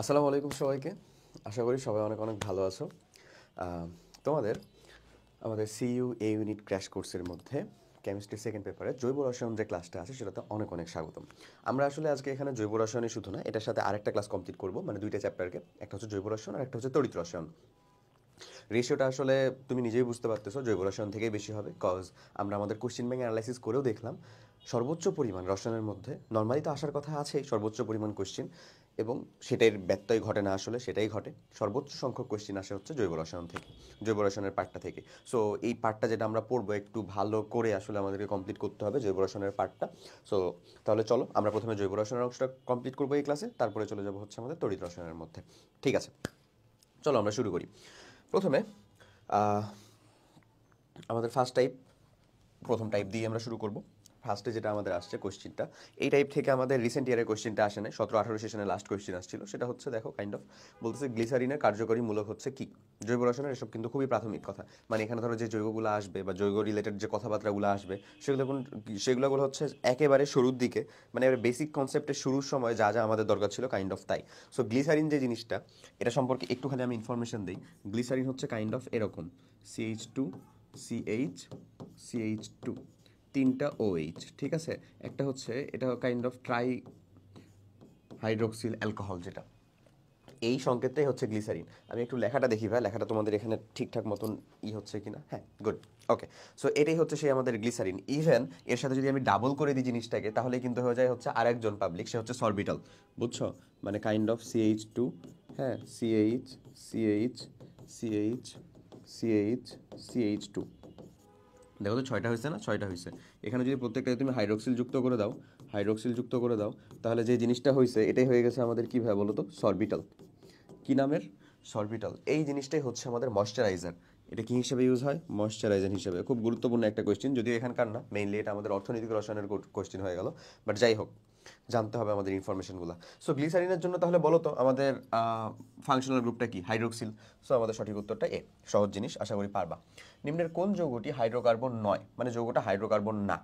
আসসালামু আলাইকুম সবাইকে। আশা করি সবাই অনেক অনেক ভালো আছো। আহ, তোমাদের আমাদের সিইউ এ ইউনিট ক্র্যাশ কোর্সের মধ্যে কেমিস্ট্রি সেকেন্ড পেপারে জৈব রসায়ন যে ক্লাসটা আছে সেটাতে অনেক অনেক স্বাগতম। আমরা আসলে আজকে এখানে জৈব রসায়নই শুধু না, এটার সাথে আরেকটা ক্লাস কমপ্লিট করব, মানে দুইটা চ্যাপ্টারকে, একটা হচ্ছে জৈব রসায়ন আর একটা হচ্ছে তড়িৎ রসায়ন। রেশিওটা আসলে তুমি নিজেই বুঝতে পারতেছো জৈব রসায়ন থেকেই বেশি হবে, কজ আমরা আমাদের কোশ্চেন ব্যাংক অ্যানালাইসিস করেও দেখলাম সর্বোচ্চ পরিমাণ রসায়নের মধ্যে নর্মালি তো আসার কথা আছেই সর্বোচ্চ পরিমাণ কোশ্চেন, এবং সেটার ব্যত্যয় ঘটে না, আসলে সেটাই ঘটে। সর্বোচ্চ সংখ্যক কোশ্চেন আসে হচ্ছে জৈব রসায়ন থেকে, জৈব রসায়নের পার্টটা থেকে। সো এই পার্টটা যেটা আমরা পড়বো একটু ভালো করে আসলে আমাদেরকে কমপ্লিট করতে হবে জৈব রসায়নের পার্টটা। সো তাহলে চলো আমরা প্রথমে জৈব রসায়নের অংশটা কমপ্লিট করবো এই ক্লাসে, তারপরে চলে যাবো হচ্ছে আমাদের তড়িৎ রসায়নের মধ্যে। ঠিক আছে, চলো আমরা শুরু করি। প্রথমে আহ, আমাদের প্রথম টাইপ দিয়ে আমরা শুরু করব। ফার্স্টে যেটা আমাদের আসছে কোশ্চেনটা, এই টাইপ থেকে আমাদের রিসেন্ট ইয়ারের কোশ্চেনটা আসে না, 17-18 সেশনে লাস্ট কোশ্চেন আসছিল। সেটা হচ্ছে দেখো কাইন্ড অফ বলতেছে গ্লিসারিনের কার্যকরী মূলক হচ্ছে কি। জৈব রসায়নের এসব কিন্তু খুবই প্রাথমিক কথা, মানে এখানে ধরো যে জৈবগুলো আসবে বা জৈব রিলেটেড যে কথাবার্তাগুলো আসবে সেগুলো হচ্ছে একেবারে শুরুর দিকে, মানে বেসিক কনসেপ্টের শুরুর সময় যা যা আমাদের দরকার ছিল কাইন্ড অফ তাই। সো গ্লিসারিন যে জিনিসটা, এটা সম্পর্কে একটুখানি আমি ইনফরমেশন দিই। গ্লিসারিন হচ্ছে কাইন্ড অফ এরকম CH2 CH CH2, তিনটা OH, ঠিক আছে। একটা হচ্ছে এটা kind of try hydroxyl alcohol, যেটা এই সংকেতটাই হচ্ছে গ্লিসারিন। আমি একটু লেখাটা দেখি ভাই, লেখাটা তোমাদের এখানে ঠিকঠাক মতন হচ্ছে কিনা। হ্যাঁ, গুড, ওকে। সো এটাই হচ্ছে সেই আমাদের গ্লিসারিন। ইভেন এর সাথে যদি আমি ডাবল করে দিই জিনিসটাকে, তাহলে কিন্তু হয়ে যায় হচ্ছে আরেকজন পাবলিক, সে হচ্ছে সরবিটল, বুঝছো? মানে কাইন্ড অফ CH2, হ্যাঁ, CH CH, দেখো তো ছয়টা হয়েছে না, ছয়টা হয়েছে। এখানে যদি প্রত্যেকটাকে তুমি হাইড্রোক্সিল যুক্ত করে দাও, তাহলে যে জিনিসটা হয়েছে এটাই হয়ে গেছে আমাদের কি ভাই বলো তো, সরবিটাল। কি নামের? সরবিটাল। এই জিনিসটাই হচ্ছে আমাদের ময়শ্চারাইজার। এটা কি হিসেবে ইউজ হয়? ময়শ্চারাইজার হিসেবে। খুব গুরুত্বপূর্ণ একটা কোয়েশ্চেন, যদিও এখানকার না, মেইনলি এটা আমাদের অর্থনৈতিক রসায়নের কোয়েশ্চেন হয়ে গেল, বাট যাই হোক, জানতে হবে আমাদের ইনফরমেশনগুলো। সো গ্লিসারিনের জন্য তাহলে বলো তো আমাদের ফাংশনাল গ্রুপটা কি? হাইড্রোক্সিল। সো আমাদের সঠিক উত্তরটা এ। সহজ জিনিস, আশা করি পারবা। নিম্নের কোন যৌগটি হাইড্রোকার্বন নয়, মানে যৌগটা হাইড্রোকার্বন না?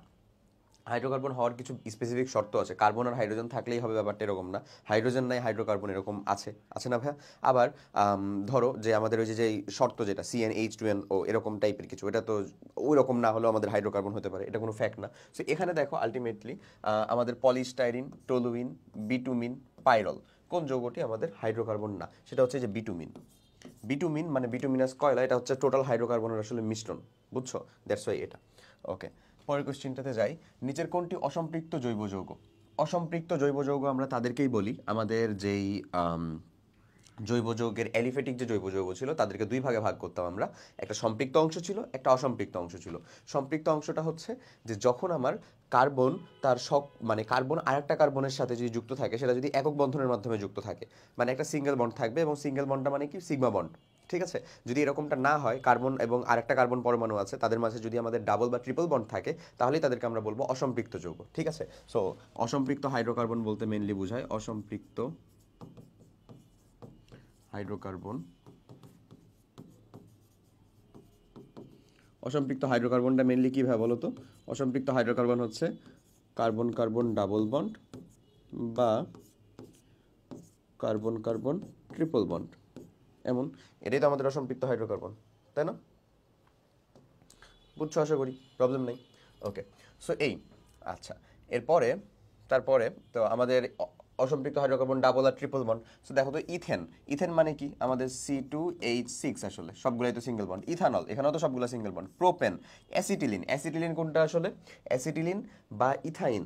হাইড্রোকার্বন হওয়ার কিছু স্পেসিফিক শর্ত আছে, কার্বন আর হাইড্রোজেন থাকলেই হবে ব্যাপারটা এরকম না। হাইড্রোজেন নাই হাইড্রোকার্বন এরকম আছে, আছে না ভাইয়া? আবার ধরো যে আমাদের ওই যে শর্ত যেটা CnH2nO এরকম টাইপের কিছু, এটা তো ওই রকম না হলেও আমাদের হাইড্রোকার্বন হতে পারে, এটা কোনো ফ্যাক্ট না। সো এখানে দেখো আলটিমেটলি আমাদের পলিস্টাইরিন, টলুইন, বিটুমিন, পাইরল, কোন যৌগটি আমাদের হাইড্রোকার্বন না? সেটা হচ্ছে যে বিটুমিন। বিটুমিন মানে বিটুমিনাস কয়লা, এটা হচ্ছে টোটাল হাইড্রোকার্বনের আসলে মিশ্রণ, বুঝছো? দ্যাটস ওয়াই এটা। ওকে, পরের কোশ্চেনটাতে যাই। নিচের কোনটি অসম্পৃক্ত জৈব যৌগ? অসম্পৃক্ত জৈব যৌগ আমরা তাদেরকেই বলি, আমাদের যেই জৈব যৌগের অ্যালিফেটিক যে জৈব যৌগ ছিল তাদেরকে দুই ভাগে ভাগ করতাম আমরা। একটা সম্পৃক্ত অংশ ছিল, একটা অসম্পৃক্ত অংশ ছিল। সম্পৃক্ত অংশটা হচ্ছে যে যখন আমার কার্বন তার মানে কার্বন আরেকটা কার্বনের সাথে যদি যুক্ত থাকে, সেটা যদি একক বন্ধনের মাধ্যমে যুক্ত থাকে, মানে একটা সিঙ্গেল বন্ড থাকবে, এবং সিঙ্গেল বন্ডটা মানে কি? সিগমা বন্ড, ঠিক আছে। যদি এরকমটা না হয়, কার্বন এবং আরেকটা কার্বন পরমাণু আছে, তাদের মাঝে যদি আমাদের ডাবল বা ট্রিপল বন্ড থাকে, তাহলেই তাদেরকে আমরা বলবো অসম্পৃক্ত যৌগ, ঠিক আছে। সো অসম্পৃক্ত হাইড্রোকার্বন বলতে মেইনলি বোঝায় অসম্পৃক্ত হাইড্রোকার্বন। অসম্পৃক্ত হাইড্রোকার্বনটা মেইনলি কীভাবে বলো তো? অসম্পৃক্ত হাইড্রোকার্বন হচ্ছে কার্বন কার্বন ডাবল বন্ড বা কার্বন কার্বন ট্রিপল বন্ড, এমন। এটাই তো আমাদের অসম্পৃক্ত হাইড্রোকার্বন, তাই না? বুঝছো আশা করি, প্রবলেম নেই। ওকে, সো এই, আচ্ছা, এরপরে তারপরে তো আমাদের অসম্পৃক্ত হাইড্রোকার্বন ডাবল আর ট্রিপল বন্ড। সো দেখো তো ইথেন, ইথেন মানে কি? আমাদের C2H6, আসলে সবগুলাই তো সিঙ্গেল বন্ড। ইথানল, এখানেও তো সবগুলো single bond. Propane, acetylene, acetylene কোনটা আসলে? অ্যাসিটিলিন বা ইথাইন,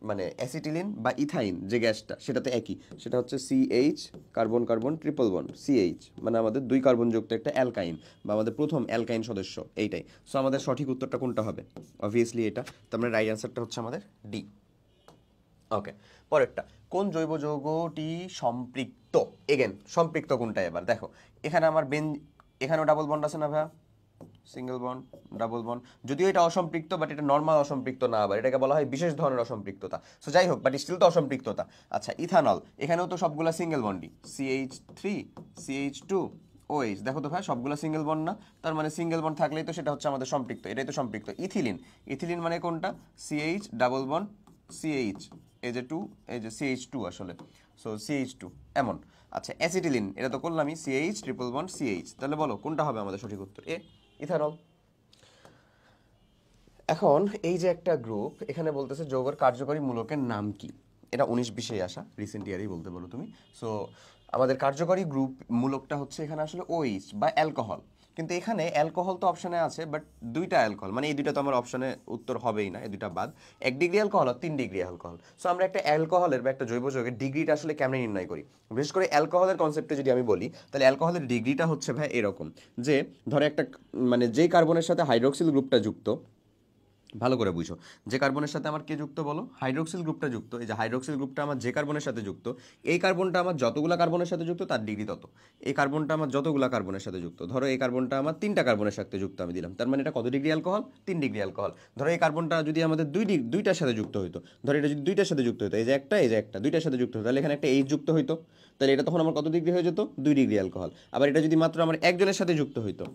মানে অ্যাসিটিলিন বা ইথাইন যে গ্যাসটা, সেটাতে একই, সেটা হচ্ছে CH carbon carbon triple bond, CH মানে আমাদের দুই কার্বনযুক্ত একটা অ্যালকাইন, বা আমাদের প্রথম অ্যালকাইন সদস্য, এইটাই। সো আমাদের সঠিক উত্তরটা কোনটা হবে? অবভিয়াসলি এটা। তার মানে রাইট অ্যান্সারটা হচ্ছে আমাদের ডি। ওকে, পরেরটা, কোন জৈব যৌগটি সম্পৃক্ত? এগেন সম্পৃক্ত কোনটা? এবার দেখো এখানে আমার এখানেও ডাবল বন্ড আছে না ভাইয়া? সিঙ্গেল বন্ড, ডাবল বন্ড, যদিও এটা অসম্পৃক্ত, বাট এটা নর্মাল অসম্পৃক্ত না, আবার এটাকে বলা হয় বিশেষ ধরনের অসম্পৃক্ততা। সো যাই হোক, বাট স্টিল তো অসম্পৃক্ততা। আচ্ছা, ইথানল, এখানেও তো সবগুলা সিঙ্গেল বন্ডই, CH3 CH2 OH, দেখো তো ভাই সবগুলা সিঙ্গেল বন্ড না? তার মানে সিঙ্গেল বন্ড থাকলেই তো সেটা হচ্ছে আমাদের সম্পৃক্ত, এটাই তো সম্পৃক্ত। ইথিলিন, ইথিলিন মানে কোনটা? CH ডাবল বন্ড CH, এই যে 2, এই যে CH2 আসলে। সো CH2 এমন। আচ্ছা অ্যাসিটিলিন এটা তো করলামই, CH ট্রিপল বন্ড CH, তাহলে বলো কোনটা হবে আমাদের সঠিক উত্তর? এ, ইথানল। এখন এই যে একটা গ্রুপ এখানে বলতেছে যৌগের কার্যকরী মূলকের নাম কি, এটা 19-20 আসা, রিসেন্ট ইয়ারেই বলতে বলো তুমি। সো আমাদের কার্যকরী গ্রুপ মূলকটা হচ্ছে এখানে আসলে OH বা অ্যালকোহল, কিন্তু এখানে অ্যালকোহল তো অপশনে আছে, বাট দুইটা অ্যালকোহল, মানে এই দুইটা তো আমার অপশনে উত্তর হবেই না, এই দুইটা বাদ। 1 ডিগ্রি অ্যালকোহল আর 3 ডিগ্রি অ্যালকোহল। সো আমরা একটা অ্যালকোহলের বা একটা জৈব যৌগের ডিগ্রিটা আসলে কেমনে নির্ণয় করি? বিশেষ করে অ্যালকোহলের কনসেপ্টে যদি আমি বলি, তাহলে অ্যালকোহলের ডিগ্রিটা হচ্ছে ভাই এরকম, যে ধরো একটা মানে যেই কার্বনের সাথে হাইড্রোক্সিল গ্রুপটা যুক্ত, ভালো করে বুঝো, যে কার্বনের সাথে আমার কে যুক্ত বলো? হাইড্রোক্সিল গ্রুপটা যুক্ত। এই যে হাইড্রোক্সিল গ্রুপটা আমার যে কার্বনের সাথে যুক্ত, এই কার্বনটা আমার যতগুলা কার্বনের সাথে যুক্ত তার ডিগ্রি তত। এই কার্বনটা আমার যতগুলা কার্বনের সাথে যুক্ত, ধরো এই কার্বনটা আমার 3টা কার্বনের সাথে যুক্ত আমি দিলাম, তার মানে এটা কত ডিগ্রি অ্যালকোহল? 3 degree alcohol. ধরো এই কার্বনটা যদি আমাদের দুইটার সাথে যুক্ত হইতো, ধরো এটা যদি দুইটার সাথে যুক্ত হতো, এই যে একটা দুইটার সাথে যুক্ত হতো, তাহলে এখানে একটা H যুক্ত হইতো, তাহলে এটা তখন আমার কত ডিগ্রি হয়ে যেত? 2 ডিগ্রি অ্যালকোহল। আবার এটা যদি মাত্র আমার একজনের সাথে যুক্ত হইতো,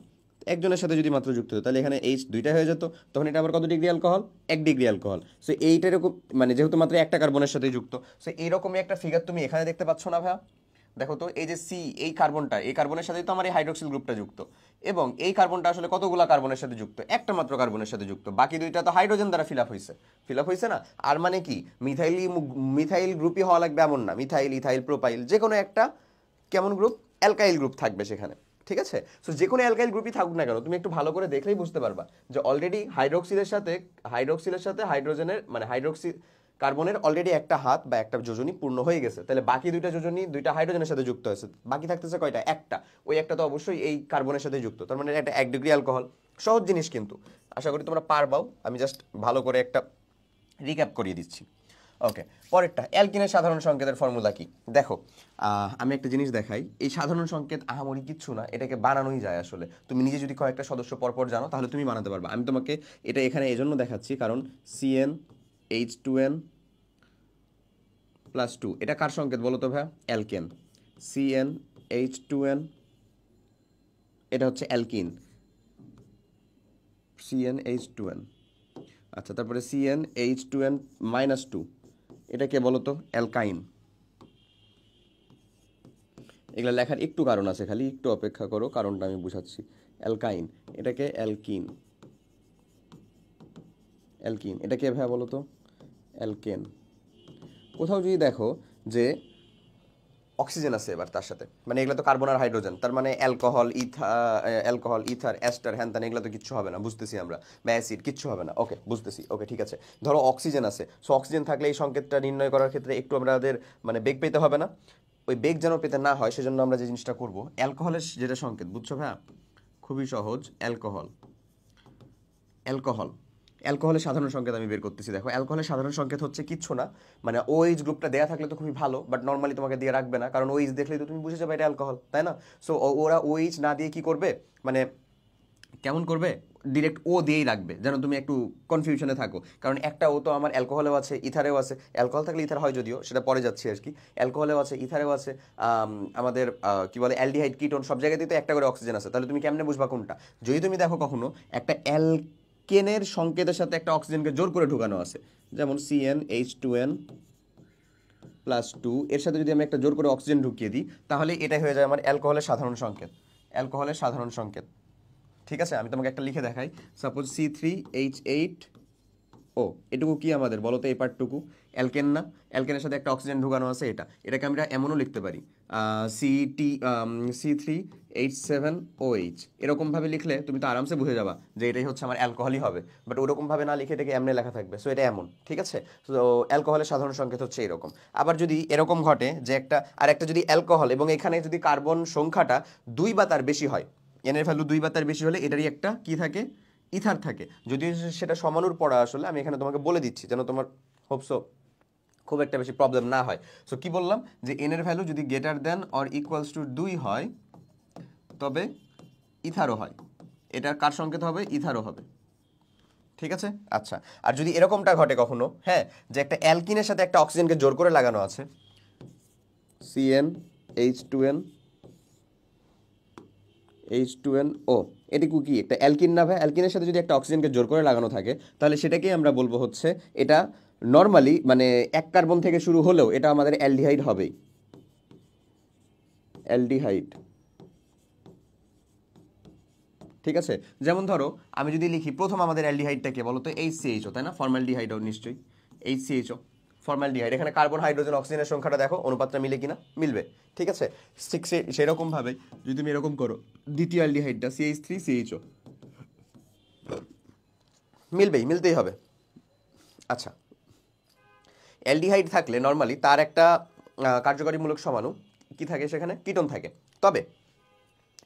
একজনের সাথে যদি মাত্র যুক্ত হতো, তাহলে এখানে H দুইটা হয়ে যেত, তখন এটা আবার কত degree alcohol? 1 degree alcohol. So এইটা এরকম, মানে যেহেতু মাত্র একটা কার্বনের সাথে যুক্ত, সো এইরকমই একটা ফিগার তুমি এখানে দেখতে পাচ্ছ না ভাইয়া? দেখো তো এই যে সি, এই কার্বনটা, এই কার্বনের সাথেই তো আমার এই হাইড্রোক্সিল গ্রুপটা যুক্ত, এবং এই কার্বনটা আসলে কতগুলা কার্বনের সাথে যুক্ত? একটা মাত্র কার্বনের সাথে যুক্ত, বাকি দুইটা তো হাইড্রোজেন দ্বারা ফিল আপ হয়েছে না? আর মানে কি মিথাইল গ্রুপই হওয়া লাগবে এমন না, মিথাইল, ইথাইল, প্রোপাইল, যে কোনো একটা কেমন গ্রুপ? অ্যালকাইল গ্রুপ থাকবে সেখানে, ঠিক আছে? সো যে কোনো অ্যালকাইল গ্রুপই থাকুক না কেন, তুমি একটু ভালো করে দেখলেই বুঝতে পারবা যে অলরেডি হাইড্রোক্সিলের সাথে হাইড্রোজেনের মানে হাইড্রোক্সি কার্বনের অলরেডি একটা হাত বা একটা যোজনী পূর্ণ হয়ে গেছে, তাহলে বাকি দুইটা যোজনী দুইটা হাইড্রোজেনের সাথে যুক্ত হয়েছে, বাকি থাকতেছে কয়টা? একটা। ওই একটা তো অবশ্যই এই কার্বনের সাথে যুক্ত, তার মানে এটা 1 ডিগ্রি অ্যালকোহল। সহজ জিনিস, কিন্তু আশা করি তোমরা পারবাও। আমি জাস্ট ভালো করে একটা রিক্যাপ করিয়ে দিচ্ছি। ওকে, পরেরটা, অ্যালকিনের সাধারণ সংকেতের ফর্মুলা কি? দেখো, আমি একটা জিনিস দেখাই, এই সাধারণ সংকেত আহামরি কিচ্ছু না, এটাকে বানানোই যায় আসলে। তুমি নিজে যদি কয়েকটা সদস্য পরপর জানো তাহলে তুমি বানাতে পারবা। আমি তোমাকে এটা এখানে এজন্য দেখাচ্ছি কারণ CnH2n +2 এটা কার সংকেত বলো তো ভাইয়া? অ্যালকেন। CnH2n এটা হচ্ছে অ্যালকিন, CnH2n। আচ্ছা, তারপরে CnH2n-2 এটা কে বলো তো? অ্যালকাইন। এগুলো লেখার একটু কারণ আছে, খালি একটু অপেক্ষা করো, কারণটা আমি বুঝাচ্ছি। অ্যালকাইন, এটাকে অ্যালকিন। এটাকে ভাইয়া বলো তো? অ্যালকেন। কোথাও যদি দেখো যে অক্সিজেন আছে এবার তার সাথে, মানে এগুলো তো কার্বন আর হাইড্রোজেন, তার মানে অ্যালকোহল, ইথার, অ্যাস্টার, হ্যান ত্যান, এগুলো তো কিচ্ছু হবে না, বুঝতেছি আমরা, বা অ্যাসিড, কিচ্ছু হবে না। ওকে, বুঝতেছি। ওকে, ঠিক আছে। ধরো অক্সিজেন আছে, সো অক্সিজেন থাকলে এই সংকেতটা নির্ণয় করার ক্ষেত্রে একটু আমাদের মানে বেগ পেতে হবে না? ওই বেগ যেন পেতে না হয় সেজন্য আমরা যে জিনিসটা করব, অ্যালকোহলের যেটা সংকেত, বুঝছো ভাইয়া? খুবই সহজ। অ্যালকোহল অ্যালকোহলের সাধারণ সংকেত আমি বের করতেছি। দেখো, অ্যালকোহলের সাধারণ সংকেত হচ্ছে কিচ্ছু না, মানে OH গ্রুপটা দেয়া থাকলে তো খুবই ভালো, বাট নর্মালি তোমাকে দিয়ে রাখবে না, কারণ OH দেখলেই তো তুমি বুঝে যাবে এটা অ্যালকোহল, তাই না? সো ওরা OH না দিয়ে কি করবে, মানে কেমন করবে? ডিরেক্ট ও দিয়েই রাখবে, যেন তুমি একটু কনফিউশনে থাকো, কারণ একটা ও তো আমার অ্যালকোহলেও আছে, ইথারেও আছে। অ্যালকোহল থাকলে ইথার হয় যদিও, সেটা পরে যাচ্ছি আর কি। অ্যালকোহলেও আছে, ইথারেও আছে, আমাদের কি বলে অ্যালডিহাইড, কিটোন, সব জায়গাতেই তো একটা করে অক্সিজেন আছে। তাহলে তুমি কেমনে বুঝবা কোনটা? যদি তুমি দেখো কখনো একটা অ্যালকেনের সংকেতের সাথে একটা অক্সিজেনকে জোর করে ঢুকানো আছে, যেমন CnH2n+2, এর সাথে যদি আমি একটা জোর করে অক্সিজেন ঢুকিয়ে দিই, তাহলে এটাই হয়ে যায় আমার অ্যালকোহলের সাধারণ সংকেত। ঠিক আছে, আমি তোমাকে একটা লিখে দেখাই। সাপোজ C3H8, এটুকু কি আমাদের বলো তো? এই পার্টটুকু অ্যালকেন না? অ্যালকেনের সাথে একটা অক্সিজেন ঢুকানো আছে, এটাকে আমরা এমনও লিখতে পারি, C3H7OH। এরকমভাবে লিখলে তুমি তো আরামসে বুঝে যাবা যে এটাই হচ্ছে আমার অ্যালকোহলই হবে, বাট ওরকমভাবে না লিখে এটাকে এমনি লেখা থাকবে, সো এটা এমন, ঠিক আছে? তো অ্যালকোহলের সাধারণ সংকেত হচ্ছে এরকম। আবার যদি এরকম ঘটে যে একটা যদি অ্যালকোহল এবং এখানে যদি কার্বন সংখ্যাটা 2 বা তার বেশি হয়, এন এর ভ্যালু 2 বা তার বেশি হলে এটারই একটা কি থাকে? ইথার থাকে। যদিও সেটা সমানুর পড়া আসলে, আমি এখানে তোমাকে বলে দিচ্ছি যেন তোমার হোপসো খুব একটা বেশি প্রবলেম না হয়। সো কি বললাম, যে এন এর ভ্যালু যদি greater than or equals to 2 হয়, তবে ইথারও হয়। এটা কার সংকেত হবে? ইথারও হবে, ঠিক আছে? আচ্ছা, আর যদি এরকমটা ঘটে কখনো, হ্যাঁ, যে একটা অ্যালকিনের সাথে একটা অক্সিজেনকে জোর করে লাগানো আছে, CnH2n, এটুকু কি একটা অ্যালকিন না ভাই? অ্যালকিনের সাথে যদি একটা অক্সিজেনকে জোর করে লাগানো থাকে, তাহলে সেটাকেই আমরা বলবো হচ্ছে এটা নর্মালি, মানে এক কার্বন থেকে শুরু হলেও এটা আমাদের অ্যালডিহাইড হবেই। অ্যালডিহাইড, ঠিক আছে? যেমন ধরো আমি যদি লিখি প্রথম আমাদের অ্যালডিহাইডটাকে বলো তো HCHO, তাই না? ফর্মালডিহাইডও নিশ্চয়ই HCHO, ফর্মালডিহাইড। এখানে কার্বন হাইড্রোজেন অক্সিজেনের সংখ্যাটা দেখো অনুপাতটা মিলে কিনা, মিলবে, ঠিক আছে? ঠিক সেরকমভাবে যদি তুমি এরকম করো দ্বিতীয় অ্যালডিহাইডটা CH3CHO, মিলতেই হবে। আচ্ছা, অ্যালডিহাইড থাকলে নর্মালি তার একটা কার্যকারীমূলক সমাণু কি থাকে, সেখানে কিটোন থাকে। তবে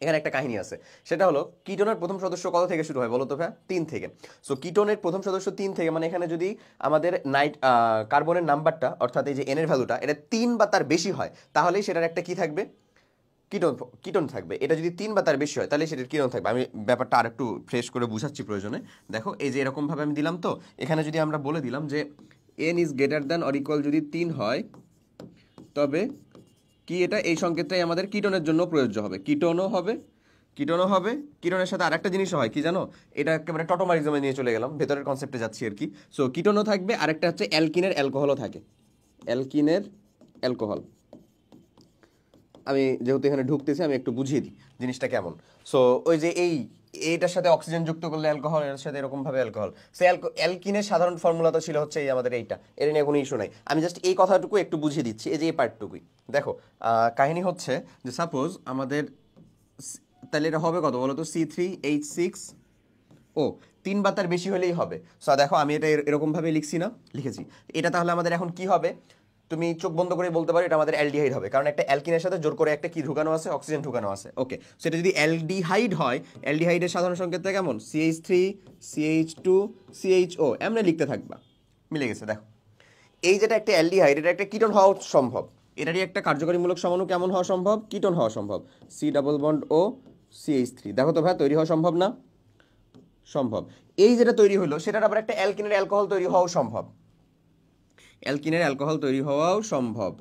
এখানে একটা কাহিনী আছে, সেটা হলো কিটোনের প্রথম সদস্য কত থেকে শুরু হয় বলো তো ভাই? 3 থেকে। সো কিটোনের প্রথম সদস্য 3 থেকে, মানে এখানে যদি আমাদের কার্বনের নাম্বারটা অর্থাৎ এই যে এন এর ভ্যালুটা এটা 3 বা তার বেশি হয়, তাহলেই সেটার একটা কি থাকবে, কিটোন থাকবে। এটা যদি 3 বা তার বেশি হয় তাহলে সেটার কিটোন থাকবে। আমি ব্যাপারটা আর একটু ফ্রেশ করে বুঝাচ্ছি প্রয়োজনে। দেখো এই যে এরকমভাবে আমি দিলাম, তো এখানে যদি আমরা বলে দিলাম যে n is greater than or equal যদি 3 হয়, তবে কি এটা এই সংকেতটাই আমাদের কিটোনের জন্য প্রযোজ্য হবে। কিটোনও হবে, কিটোনের সাথে আরেকটা জিনিস হয় কি জানো, এটা একেবারে টটোমারিজমে নিয়ে চলে গেলাম, ভেতরের কনসেপ্টে যাচ্ছি আর কি। সো কিটোনও থাকবে, আরেকটা হচ্ছে অ্যালকিনের অ্যালকোহলও থাকে, অ্যালকিনের অ্যালকোহল। আমি যেহেতু এখানে ঢুকতেছি আমি একটু বুঝিয়ে দিই জিনিসটা কেমন। সো ওই যে এইটার সাথে অক্সিজেন যুক্ত করলে অ্যালকোহল, এর সাথে এরকমভাবে অ্যালকোহল। সে অ্যালকিনের সাধারণ ফর্মুলা তো ছিল হচ্ছে এই আমাদের এইটা, এর নিয়ে কোনো ইস্যু নাই। আমি জাস্ট এই কথাটুকু একটু বুঝিয়ে দিচ্ছি, এই যে এই পার্টটুকুই। দেখো কাহিনী হচ্ছে যে সাপোজ আমাদের তাহলে এটা হবে কত বলো তো, C3H6O, 3 বা তার বেশি হলেই হবে। সো দেখো আমি এটা এরকমভাবে লিখেছি। এটা তাহলে আমাদের এখন কি হবে, তুমি চোখ বন্ধ করে বলতে পারো এটা আমাদের অ্যালডিহাইড হবে, কারণ একটা অ্যালকিনের সাথে জোর করে একটা কি ঢুকানো আছে, অক্সিজেন ঢুকানো আছে। ওকে, সেটা যদি অ্যালডিহাইড হয়, অ্যালডিহাইডের সাধারণ সংকেতটা কেমন, CH3CH2CHO, এমনি লিখতে থাকবা, মিলে গেছে। দেখো এই যেটা একটা অ্যালডিহাইড, এটা একটা কিটোন হওয়া সম্ভব, এটারই একটা কার্যকারীমূলক সমাণু কেমন হওয়া সম্ভব, কিটোন হওয়া সম্ভব, C+O CH3। দেখো তো ভাই তৈরি হওয়া সম্ভব না? সম্ভব। এই যেটা তৈরি হলো সেটার আবার একটা অ্যালকিনের অ্যালকোহল তৈরি হওয়াও সম্ভব, অ্যালকিনের অ্যালকোহল তৈরি হওয়াও সম্ভব,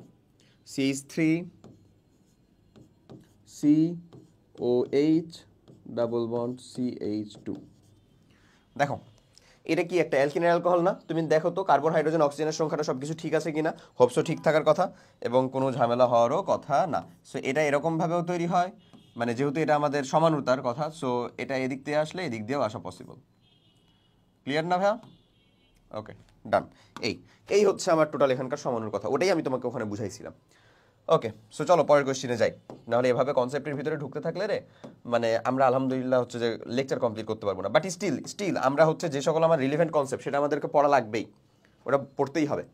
CH3COH+CH2। দেখো এটা কি একটা অ্যালকিনের অ্যালকোহল না? তুমি দেখো তো কার্বন হাইড্রোজেন অক্সিজেনের সংখ্যাটা সব কিছু ঠিক আছে কিনা, হোপসো ঠিক থাকার কথা এবং কোনো ঝামেলা হওয়ারও কথা না। সো এটা এরকমভাবেও তৈরি হয়, মানে যেহেতু এটা আমাদের সমানুতার কথা, সো এটা এদিক দিয়ে আসলে এদিক দিয়েও আসা পসিবল। ক্লিয়ার না ভাইয়া? ওকে, ডান। এই হচ্ছে আমার টোটাল এখানকার সমানুর কথা, ওটাই আমি তোমাকে ওখানে বুঝাইছিলাম। ওকে, সো চলো পরের কোশ্চেনে যাই, নাহলে এভাবে কনসেপ্টের ভিতরে ঢুকতে থাকলে রে মানে আমরা আলহামদুলিল্লাহ হচ্ছে যে লেকচার কমপ্লিট করতে পারবো না। বাট স্টিল আমরা হচ্ছে যে সকল আমার রিলেভেন্ট কনসেপ্ট সেটা আমাদেরকে পড়া লাগবেই, ওটা পড়তেই হবে।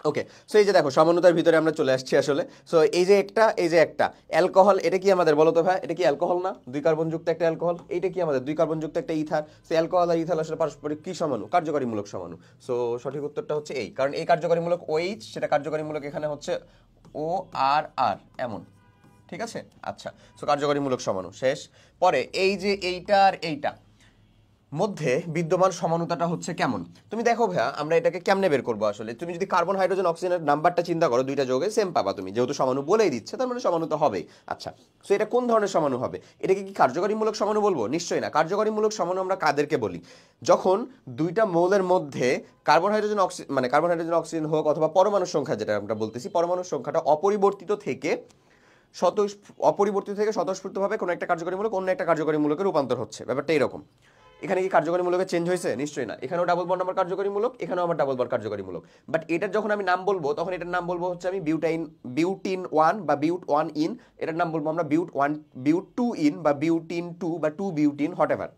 ওকে, সো এই যে দেখো সমানুতার ভিতরে আমরা চলে আসছি আসলে। সো এই যে একটা অ্যালকোহল, এটা কি আমাদের বলো তো ভাই, এটা কি অ্যালকোহল না? 2 কার্বনযুক্ত একটা অ্যালকোহল। এইটা কি আমাদের 2 কার্বনযুক্ত একটা ইথার। সো অ্যালকোহল আর ইথার আসলে পারস্পরিক কি সমাণু, কার্যকারীমূলক সমাণু। সো সঠিক উত্তরটা হচ্ছে এই, কারণ এই কার্যকারীমূলক OH, সেটা কার্যকারীমূলক এখানে হচ্ছে OR এমন, ঠিক আছে? আচ্ছা, সো কার্যকারীমূলক সমাণু শেষ। পরে এই যে এইটা আর এইটা মধ্যে বিদ্যমান সমানুতাটা হচ্ছে কেমন, তুমি দেখো ভাইয়া আমরা এটাকে কেমনে বের করবো আসলে। তুমি যদি কার্বন হাইড্রোজেন অক্সিজেনের নাম্বারটা চিন্তা করো, দুইটা যোগে সেম পাবা তুমি, যেহেতু সমাণু বলেই দিচ্ছে তার মানে সমানুতা হবেই। আচ্ছা, সো এটা কোন ধরনের সমাণু হবে? এটাকে কি কার্যকারীমূলক সমাণু বলবো? নিশ্চয়ই না। কার্যকারীমূলক সমাণু আমরা কাদেরকে বলি, যখন দুইটা মৌলের মধ্যে কার্বন হাইড্রোজেন অক্সিজেন হোক অথবা পরমাণুর সংখ্যা, যেটা আমরা বলতেছি পরমাণুর সংখ্যাটা অপরিবর্তিত থেকে স্বতঃস্ফূর্তভাবে কোনো একটা কার্যকারীমূলক অন্য একটা কার্যকারীমূলকে রূপান্তর হচ্ছে, ব্যাপারটা এরকম। এখানে কি কার্যকারীমূলকে চেঞ্জ হয়েছে? নিশ্চয়ই না। এখানেও ডাবল বন্ড আমার কার্যকারীমূলক, এখানেও আমার ডাবল বন্ড কার্যকারীমূলক। বাট এটার যখন আমি নাম বলবো তখন এটার নাম বলবো হচ্ছে আমি বিউটিন 1 বা বিউট 1 ইন, এটার নাম বলবো আমরা বিউট 2 ইন বা বিউটিন 2 বা 2 বিউটিন, হট এভার।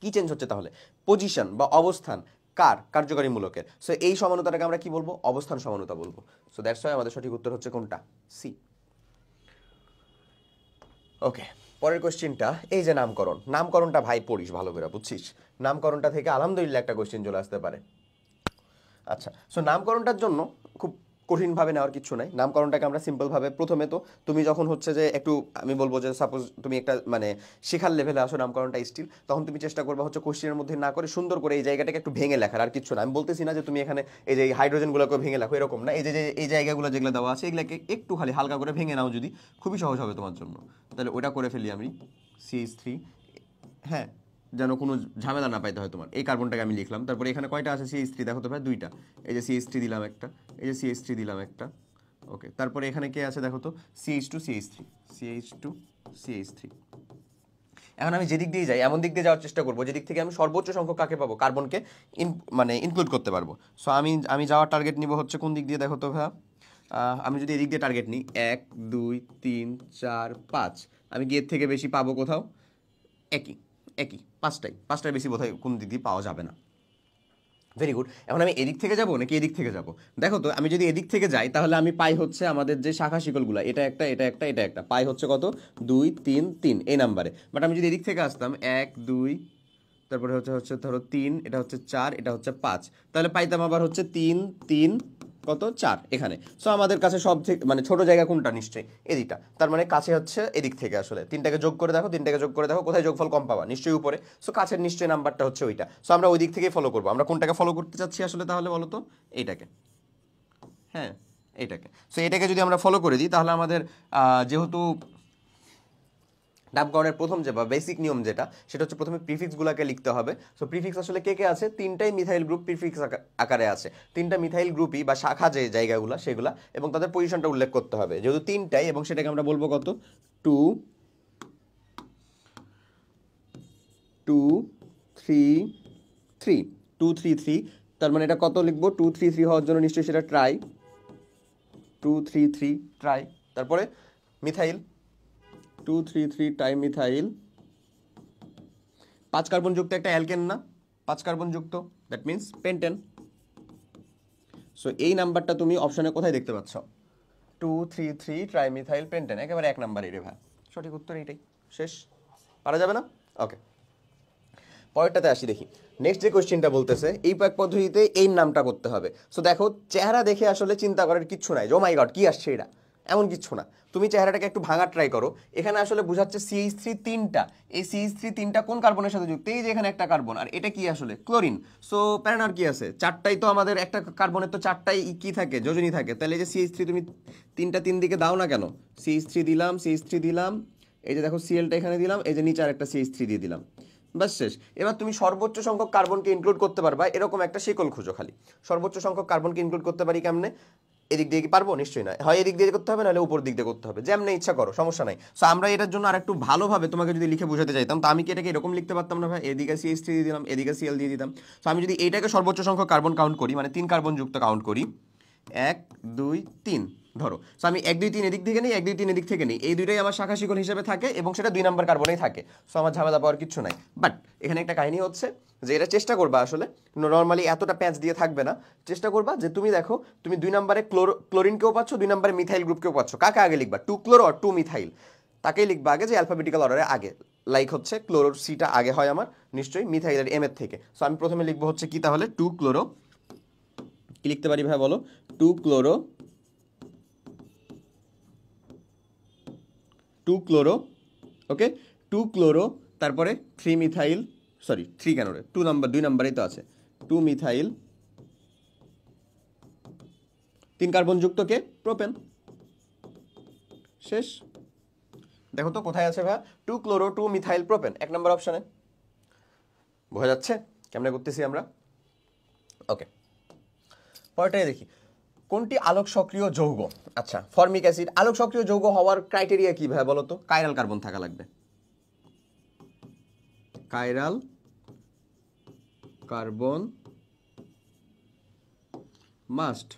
কি চেঞ্জ হচ্ছে তাহলে? পজিশন বা অবস্থান কার্যকারীমূলকের। সো এই সমানুতাটাকে আমরা কি বলবো? অবস্থান সমানুতা বলবো। সো দ্যাটস ওয়াই আমাদের সঠিক উত্তর হচ্ছে কোনটা? সি। ওকে, পরের কোশ্চেনটা এই যে নামকরণটা ভাই পড়িস ভালো করে, বুঝছিস? নামকরণটা থেকে আলহামদুলিল্লাহ একটা কোশ্চেন চলে আসতে পারে। আচ্ছা, সো নামকরণটার জন্য খুব কঠিনভাবে নেওয়ার কিছু নাই। নামকরণটাকে আমরা সিম্পলভাবে, প্রথমে তো তুমি যখন হচ্ছে যে একটু আমি বলবো যে সাপোজ তুমি একটা মানে শেখার লেভেলে আসো নামকরণটা স্টিল, তখন তুমি চেষ্টা করবে হচ্ছে কোশ্চেনের মধ্যে না করে সুন্দর করে এই জায়গাটাকে একটু ভেঙে লেখার, আর কিছু না। আমি বলতেছি না যে তুমি এখানে এই যে হাইড্রোজেনগুলোকে ভেঙে লেখো, এরকম না। এই যে এই জায়গাগুলো যেগুলো দেওয়া আছে এগুলোকে একটু খালি হালকা করে ভেঙে নাও, যদি খুবই সহজ হবে তোমার জন্য। তাহলে ওটা করে ফেলি আমি, CH3, হ্যাঁ, যেন কোনো ঝামেলা না পাইতে হয় তোমার। এই কার্বনটাকে আমি লিখলাম, তারপরে এখানে কয়টা আছে CH3 দেখো তো ভাই, 2টা। এই যে CH3 দিলাম একটা, এই যে CH3 দিলাম একটা। ওকে, তারপরে এখানে কে আছে দেখো তো, CH2CH3 এখন আমি যেদিক দিয়ে যাই এমন দিক দিয়ে যাওয়ার চেষ্টা করবো যেদিক থেকে আমি সর্বোচ্চ সংখ্যক কাকে পাবো, কার্বনকে মানে ইনক্লুড করতে পারবো। সো আমি যাওয়ার টার্গেট নিব হচ্ছে কোন দিক দিয়ে দেখো তো ভাইয়া, আমি যদি এদিক দিয়ে টার্গেট নিই 1 2 3 4 5, আমি কি এর থেকে বেশি পাবো কোথাও? একই একই পাঁচটায় বেশি বোধহয় কোন দিক দিয়ে পাওয়া যাবে না। Very good. এখন আমি এদিক থেকে যাবো নাকি এদিক থেকে যাবো? দেখো তো আমি যদি এদিক থেকে যাই তাহলে আমি পাই হচ্ছে আমাদের যে শাখা শিকলগুলো, এটা একটা এটা একটা এটা একটা, পাই হচ্ছে কত 2 3 3 এই নাম্বারে। বাট আমি যদি এদিক থেকে আসতাম 1 2, তারপরে হচ্ছে হচ্ছে ধরো 3, এটা হচ্ছে 4, এটা হচ্ছে 5, তাহলে পাইতাম আবার হচ্ছে 3 3 কত 4 এখানে। সো আমাদের কাছে সব থেকে মানে ছোট জায়গা কোনটা? নিশ্চয়ই এদিকটা। তার মানে কাছে হচ্ছে এদিক থেকে আসলে তিনটাকে যোগ করে দেখো কোথায় যোগফল কম পাবা, নিশ্চয়ই উপরে। সো কাছের নিশ্চয়ই নাম্বারটা হচ্ছে ওইটা। সো আমরা ওই দিক থেকেই ফলো করবো। আমরা কোনটাকে ফলো করতে চাচ্ছি আসলে তাহলে বলো তো? এইটাকে, হ্যাঁ এইটাকে। সো এটাকে যদি আমরা ফলো করে দিই তাহলে আমাদের যেহেতু নামকরণের প্রথম যে বা বেসিক নিয়ম যেটা, সেটা হচ্ছে প্রথমে প্রিফিক্সগুলোকে লিখতে হবে। সো প্রিফিক্স আসলে কে কে আছে? তিনটাই মিথাইল গ্রুপ প্রিফিক্স আকারে আছে। তিনটা মিথাইল গ্রুপই বা শাখা যে জায়গাগুলো সেগুলা, এবং তাদের পজিশনটা উল্লেখ করতে হবে যেহেতু তিনটাই, এবং সেটাকে আমরা বলবো কত 2 2 3 3 2 3 3। তার মানে এটা কত লিখবো? 2 3 3 হওয়ার জন্য নিশ্চয়ই সেটা ট্রাই 2 3 3 ট্রাই। তারপরে মিথাইল 2 3 3 টাই মিথাইল, 5 কার্বন যুক্ত একটা অ্যালকেন না, 5 কার্বন যুক্ত, দ্যাট মিন্স পেন্টেন। সো এই নাম্বারটা তুমি অপশনে কোথায় দেখতে পাচ্ছ? 2 3 3 ট্রাইমিথাইল পেন্টেন, একেবারে 1 নাম্বার রে ভাই, সঠিক উত্তর এইটাই। শেষ, পারা যাবে না? ওকে, পরেরটাতে আসি দেখি। নেক্সট যে কোশ্চেনটা বলতেছে এই পদ্ধতিতে এই নামটা করতে হবে। সো দেখো চেহারা দেখে আসলে চিন্তা করার কিচ্ছু নাই, ও মাই গড কি আসছে এটা, এমন কিচ্ছু না। তুমি চেহারাটাকে একটু ভাঙার ট্রাই করো। এখানে আসলে বোঝাচ্ছে CH3 তিনটা, এই CH3 তিনটা কোন কার্বনের সাথে যুক্ত? এই যে এখানে একটা কার্বন, আর এটা কি আসলে ক্লোরিন। সো প্যারানার কি আছে? চারটাই তো আমাদের, একটা কার্বনের তো চারটাই কি থাকে, যোজনী থাকে। তাহলে এই যে CH3 তুমি তিনটা তিন দিকে দাও না কেন? CH3 দিলাম, CH3 দিলাম, এই যে দেখো সিএলটা এখানে দিলাম, এই যে নিচে আর একটা CH3 দিয়ে দিলাম, বাস শেষ। এবার তুমি সর্বোচ্চ সংখ্যক কার্বনকে ইনক্লুড করতে পারবা এরকম একটা শিকল খুঁজো খালি। সর্বোচ্চ সংখ্যক কার্বনকে ইনক্লুড করতে পারি কেমনে? এদিক দিয়ে কি পারবো? নিশ্চয়ই না, হয় এদিক দিয়ে করতে হবে, নাহলে উপর দিক দিয়ে করতে হবে, যেমনি ইচ্ছা করো, সমস্যা নাই। সো আমরা এটার জন্য আর একটু ভালোভাবে তোমাকে যদি লিখে বোঝাতে চাইতাম, তো আমি কি এটাকে এরকম লিখতে পারতাম না ভাই? এদিকে CH3 দিয়ে দিলাম, এদিকে Cl দিয়ে দিতাম। সো আমি যদি এইটাকে সর্বোচ্চ সংখ্যক কার্বন কাউন্ট করি, মানে 3 কার্বন যুক্ত কাউন্ট করি, 1 2 3 ধরো। সো আমি 1 2 3 এদিক থেকে নেই, 1 2 3 এদিক থেকে নেই, এই দুইটাই আমার শাখা শিকল হিসেবে থাকে, এবং সেটা 2 নাম্বার কার্বনেই থাকে। সো আমার ঝামেলা পাওয়ার কিচ্ছু নাই। বাট এখানে একটা কাহিনী হচ্ছে যে এটা চেষ্টা করবা আসলে, নর্মালি এতটা প্যাঁচ দিয়ে থাকবে না। চেষ্টা করবা যে তুমি দেখো তুমি 2 নম্বরে ক্লোরিনকেও পাচ্ছ, 2 নম্বরে মিথাইল গ্রুপকেও পাচ্ছ, কাকে আগে লিখবা? 2 ক্লোরো আর 2 মিথাইল, তাকেই লিখবা আগে, যে অ্যালফাবেটিক্যাল অর্ডারে আগে। লাইক হচ্ছে ক্লোরোর সিটা আগে হয় আমার, নিশ্চয়ই মিথাইলের এম এর থেকে। সো আমি প্রথমে লিখবো হচ্ছে কি তাহলে 2 ক্লোরো, কি লিখতে পারি ভাই বলো? 2 ক্লোরো, 2 ক্লোরো, ওকে 2 ক্লোরো, তারপরে 3 মিথাইল, সরি 3 কেন রে, 2 নাম্বার, 2 নাম্বারেই তো আছে, 2 মিথাইল, 3 কার্বন যুক্ত কে? প্রোপেন। শেষ। দেখো তো কোথায় আছে ভাই? 2 ক্লোরো 2 মিথাইল প্রোপেন, 1 নম্বর অপশনে। বোঝা যাচ্ছে কেমনে করতেছি আমরা? ওকে, পরেরটাই দেখি। কোনটি আলোক সক্রিয় যৌগ? আচ্ছা, ফর্মিক অ্যাসিড আলোক সক্রিয় যৌগ হওয়ার ক্রাইটেরিয়া কি ভাই বলো তো? কাইরাল কার্বন থাকা লাগবে, chiral carbon must.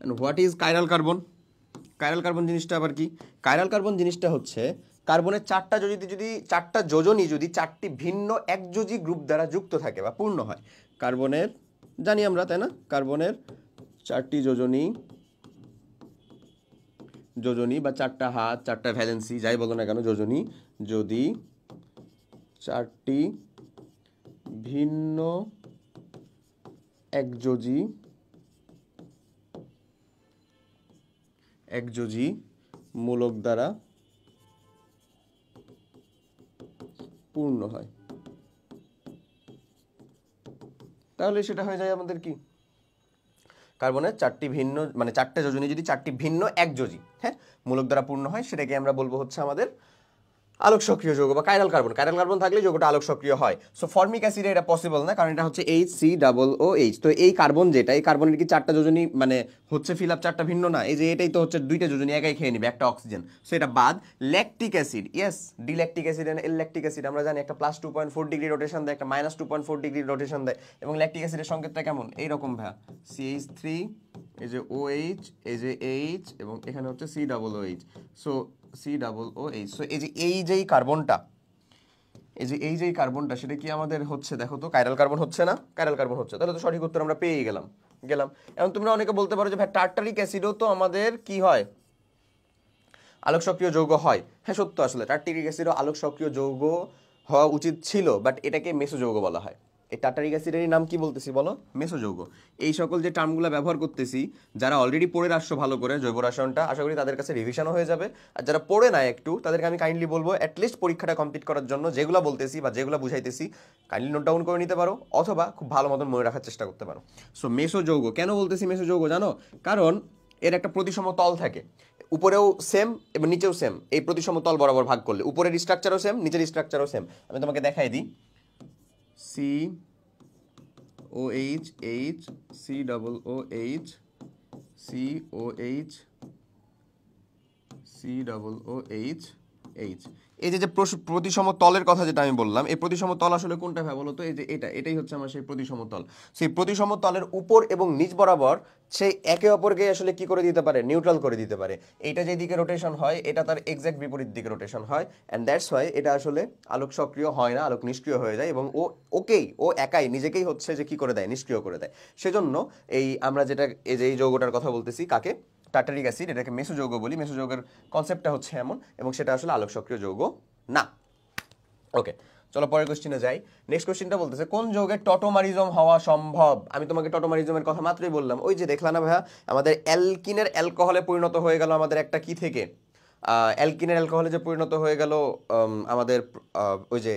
And what is chiral carbon? Chiral carbon জিনিসটা আবার কি? কাইরাল কার্বন জিনিসটা হচ্ছে কার্বনের চারটা যোজনী যদি 4টি ভিন্ন একযোজী গ্রুপ দ্বারা যুক্ত থাকে বা পূর্ণ হয়। কার্বনের জানি আমরা, তাই না? কার্বনের 4টি যোজনী বা 4টা হাত, 4টা ভ্যালেন্সি, যাই বলো না কেন, যোজনী যদি 4টি ভিন্ন একযোজী মূলক দ্বারা পূর্ণ হয়, তাহলে সেটা হয়ে যায় আমাদের কি? কার্বনের 4টি ভিন্ন, মানে 4টে যোজনী যদি 4টি ভিন্ন একযোজী, হ্যাঁ, মূলক দ্বারা পূর্ণ হয়, সেটাকে আমরা বলবো হচ্ছে আমাদের আলোক সক্রিয় যৌগ বা কাইরাল কার্বন থাকলে যৌগটা আলোক সক্রিয় হয়। সো ফর্মিক অ্যাসিডে এটা পসিবল না, কারণ এটা হচ্ছে HCOOH। তো এই কার্বন যেটা, এই কার্বনের কি চারটা যোজনী মানে হচ্ছে ফিল আপ চারটা ভিন্ন না, এই যে এটাই তো হচ্ছে দুইটা যোজনী একাই খেয়ে নিবে একটা অক্সিজেন। সো এটা বাদ। Lactic acid, yes, D lactic acid and lactic acid আমরা জানি একটা +2.4 ডিগ্রি রোটেশন দেয়, একটা -2.4 ডিগ্রি রোটেশন দেয়, এবং ল্যাকটিক অ্যাসিডের সংকেতটা কেমন এইরকম ভাইয়া, CH3, এই যে OH, এই যে H, এবং এখানে হচ্ছে COOH। So COOH। সো এই যেই কার্বনটা, এই যেই কার্বনটা সেটা কি আমাদের হচ্ছে, দেখো তো কাইরাল কার্বন হচ্ছে না, কাইরাল কার্বন হচ্ছে, তাহলে তো সঠিক উত্তর আমরা পেয়ে গেলাম। এবং তোমরা অনেকে বলতে পারো যে ভাই টার্টারিক অ্যাসিডও তো আমাদের কি হয়, আলোক সক্রিয় যৌগ হয়। হ্যাঁ সত্য, আসলে টার্টারিক অ্যাসিডও আলোক সক্রিয় যৌগ হওয়া উচিত ছিল, বাট এটাকে মেসোযৌগ বলা হয়। এই টার্টারিক অ্যাসিডের নাম কি বলতেছি বলো, মেসোযৌগ। এই সকল যে টার্মগুলো ব্যবহার করতেছি, যারা অলরেডি পড়ে আসছো ভালো করে জৈব রসায়নটা, আশা করি তাদের কাছে রিভিশনও হয়ে যাবে। আর যারা পড়ে না একটু, তাদেরকে আমি কাইন্ডলি বলবো অ্যাটলিস্ট পরীক্ষাটা কমপ্লিট করার জন্য যেগুলো বলতেছি বা যেগুলো বুঝাইতেছি কাইন্ডলি নোট ডাউন করে নিতে পারো, অথবা খুব ভালো মতন মনে রাখার চেষ্টা করতে পারো। সো মেসোযৌগ কেন বলতেছি মেসোযৌগ জানো, কারণ এর একটা প্রতিসম তল থাকে, উপরেও সেম এবং নিচেও সেম। এই প্রতিসম তল বরাবর ভাগ করলে উপরের স্ট্রাকচারও সেম, নিচের স্ট্রাকচারও সেম। আমি তোমাকে দেখাই দিই, COH, COOH, COH, COOH, H। এই যে প্রতিসম তলের কথা যেটা আমি বললাম, এই প্রতিসম তল আসলে কোনটা ভাই বলো তো, এই যে এটাই হচ্ছে আমার সেই প্রতিসম তল। সেই প্রতিসম তলের উপর এবং নিচ বরাবর সেই একে অপরকে আসলে কি করে দিতে পারে, নিউট্রাল করে দিতে পারে। এইটা যেদিকে রোটেশন হয় এটা তার এক্স্যাক্ট বিপরীত দিকে রোটেশন হয়, অ্যান্ড দ্যাটস ওয়াই এটা আসলে আলোক সক্রিয় হয় না, আলোক নিষ্ক্রিয় হয়ে যায়, এবং ও একাই নিজেকেই হচ্ছে যে কি করে দেয়, নিষ্ক্রিয় করে দেয়। সেজন্য আমরা যেটা এই যৌগটার কথা বলতেছি কাকে, টার্টারিক অ্যাসিড, এটাকে মেসোযৌগ বলি। মেসোযৌগের কনসেপ্টটা হচ্ছে এমন, এবং সেটা আসলে আলোক সক্রিয় যৌগ না। ওকে, চলো পরের কোশ্চেনে যাই। নেক্সট কোশ্চেনটা বলতেছে কোন যৌগের টটোমারিজম হওয়া সম্ভব। আমি তোমাকে টটোমারিজমের কথা মাত্রই বললাম, ওই যে দেখলা না ভাইয়া, আমাদের অ্যালকিনের অ্যালকোহলে পরিণত হয়ে গেল আমাদের একটা কি থেকে, অ্যালকিনের অ্যালকোহলে যে পরিণত হয়ে গেল আমাদের ওই যে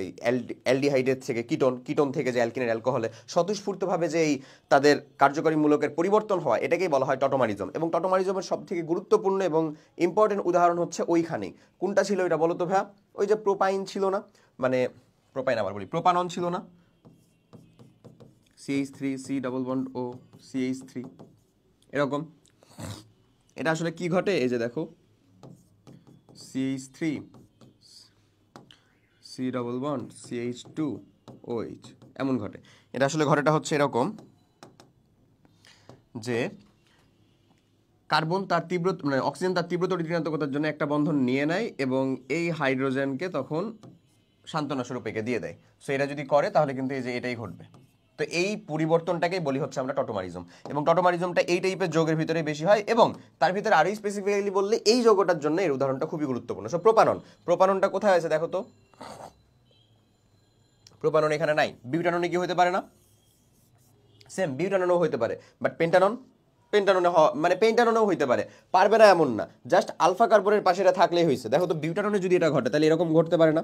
অ্যালডিহাইডের থেকে কিটোন থেকে যে অ্যালকিনের অ্যালকোহলে স্বতঃস্ফূর্তভাবে যে তাদের কার্যকরী মূলকের পরিবর্তন হয়, এটাকেই বলা হয় টটোমারিজম। এবং টটোমারিজমের সব থেকে গুরুত্বপূর্ণ এবং ইম্পর্টেন্ট উদাহরণ হচ্ছে ওইখানেই, কোনটা ছিল এটা বলো তো ভাইয়া, ওই যে প্রোপাইন ছিল না, মানে প্রোপাইন আবার বলি, প্রোপানন ছিল না, CH3 C ডাবল বন্ড ও CH3 এরকম। এটা আসলে কি ঘটে, এই যে দেখো CH3 C double bond CH2OH এমন ঘটে। এটা আসলে ঘটেটা হচ্ছে এরকম যে কার্বন তার মানে অক্সিজেন তার তীব্রতর ঋণাত্মকতার জন্য একটা বন্ধন নিয়ে নেয় এবং এই হাইড্রোজেনকে তখন সান্ত্বনা স্বরূপ একে দিয়ে দেয়। সো এটা যদি করে তাহলে কিন্তু এই যে এটাই ঘটবে। তো এই পরিবর্তনটাকেই বলি হচ্ছে আমরা টটোমারিজম, এবং টটোমারিজমটা এই টাইপের যৌগের ভিতরে বেশি হয়, এবং তার ভিতরে আরও স্পেসিফিক্যালি বললে এই যৌগটার জন্য এর উদাহরণটা খুবই গুরুত্বপূর্ণ। সো প্রোপাননটা কোথায় আছে দেখো তো, প্রোপানন এখানে নাই। বিউটাননে কি হতে পারে না, সেম বিউটাননও হতে পারে, বাট পেন্টাননেও হইতে পারে, পারবে না এমন না, জাস্ট আলফা কার্বনের পাশে এটা থাকলেই হয়েছে। দেখো তো বিউটাননে যদি এটা ঘটে তাহলে এরকম ঘটতে পারে না,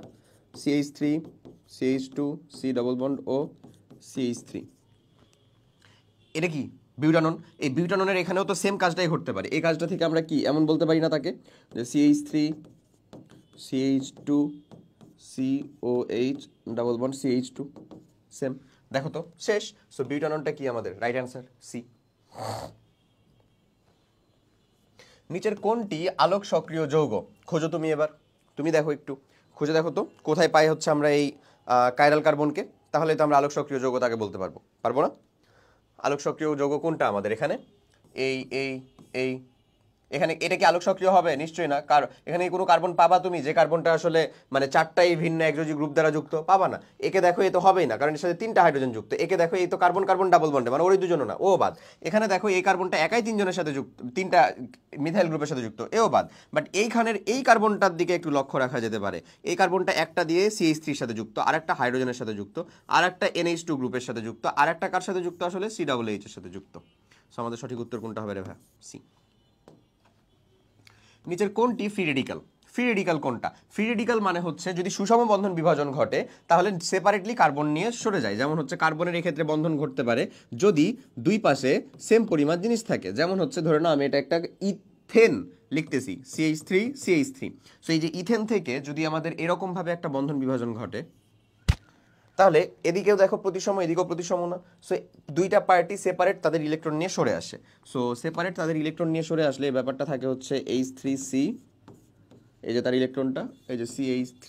CH3 CH2 C double bond ও CH3, এটা কি বিউটানন। এই বিউটাননের এখানেও তো সেম কাজটাই ঘটতে পারে। এই কাজটা থেকে আমরা কি এমন বলতে পারি না তাকে যে CH3 CH2 COH double bond CH2 same. দেখো তো শেষ। সো বিউটাননটা কি আমাদের রাইট অ্যান্সার সি। নিচের কোনটি আলোক সক্রিয় যৌগ, খোঁজো তুমি এবার, তুমি দেখো একটু খুঁজে দেখো তো কোথায় পাই হচ্ছে আমরা এই কাইরাল কার্বনকে, তাহলে তো আমরা আলোক সক্রিয় যৌগ তাকে বলতে পারবো না। আলোক সক্রিয় যৌগ কোনটা আমাদের এখানে, এই এখানে এটা কি আলোক সক্রিয় হবে, নিশ্চয়ই না। এখানে কোনো কার্বন পাবা তুমি যে কার্বনটা আসলে মানে চারটাই ভিন্ন একযোজী গ্রুপ দ্বারা যুক্ত, পাবা না। একে দেখো এ তো হবেই না, কারণ এর সাথে 3টা হাইড্রোজেন যুক্ত। একে দেখো এই তো কার্বন কার্বন ডাবল বন্ডে, মানে ওই দুজনও না, ও বাদ। এখানে দেখো এই কার্বনটা একাই 3জনের সাথে যুক্ত, 3টা মিথাইল গ্রুপের সাথে যুক্ত, এও বাদ। বাট এইখানের এই কার্বনটার দিকে একটু লক্ষ্য রাখা যেতে পারে। এই কার্বনটা একটা দিয়ে CH3 এর সাথে যুক্ত, আর একটা হাইড্রোজেনের সাথে যুক্ত, আর একটা NH2 গ্রুপের সাথে যুক্ত, আর একটা কার সাথে যুক্ত আসলে COOH এর সাথে যুক্ত। সো আমাদের সঠিক উত্তর কোনটা হবে রে ভাই, সি। নিচের কোনটি ফ্রি রেডিক্যাল, ফ্রি রেডিক্যাল কোনটা, ফ্রি রেডিক্যাল মানে হচ্ছে যদি সুষম বন্ধন বিভাজন ঘটে তাহলে সেপারেটলি কার্বন নিয়ে সরে যায়। যেমন হচ্ছে কার্বনের এক্ষেত্রে বন্ধন ঘটতে পারে যদি দুই পাশে সেম পরিমাণ জিনিস থাকে। যেমন হচ্ছে ধরে নাও আমি এটা একটা ইথেন লিখতেছি CH3 সো এই যে ইথেন থেকে যদি আমাদের এরকম ভাবে একটা বন্ধন বিভাজন ঘটে, তাহলে এদিকেও দেখো প্রতিসম, এদিকেও প্রতিসম না। সো দুইটা পার্টি সেপারেট তাদের ইলেকট্রন নিয়ে সরে আসে। সো সেপারেট তাদের ইলেকট্রন নিয়ে সরে আসলে এই ব্যাপারটা থাকে হচ্ছে H3C, এই যে তার ইলেকট্রনটা, এই যে CH3,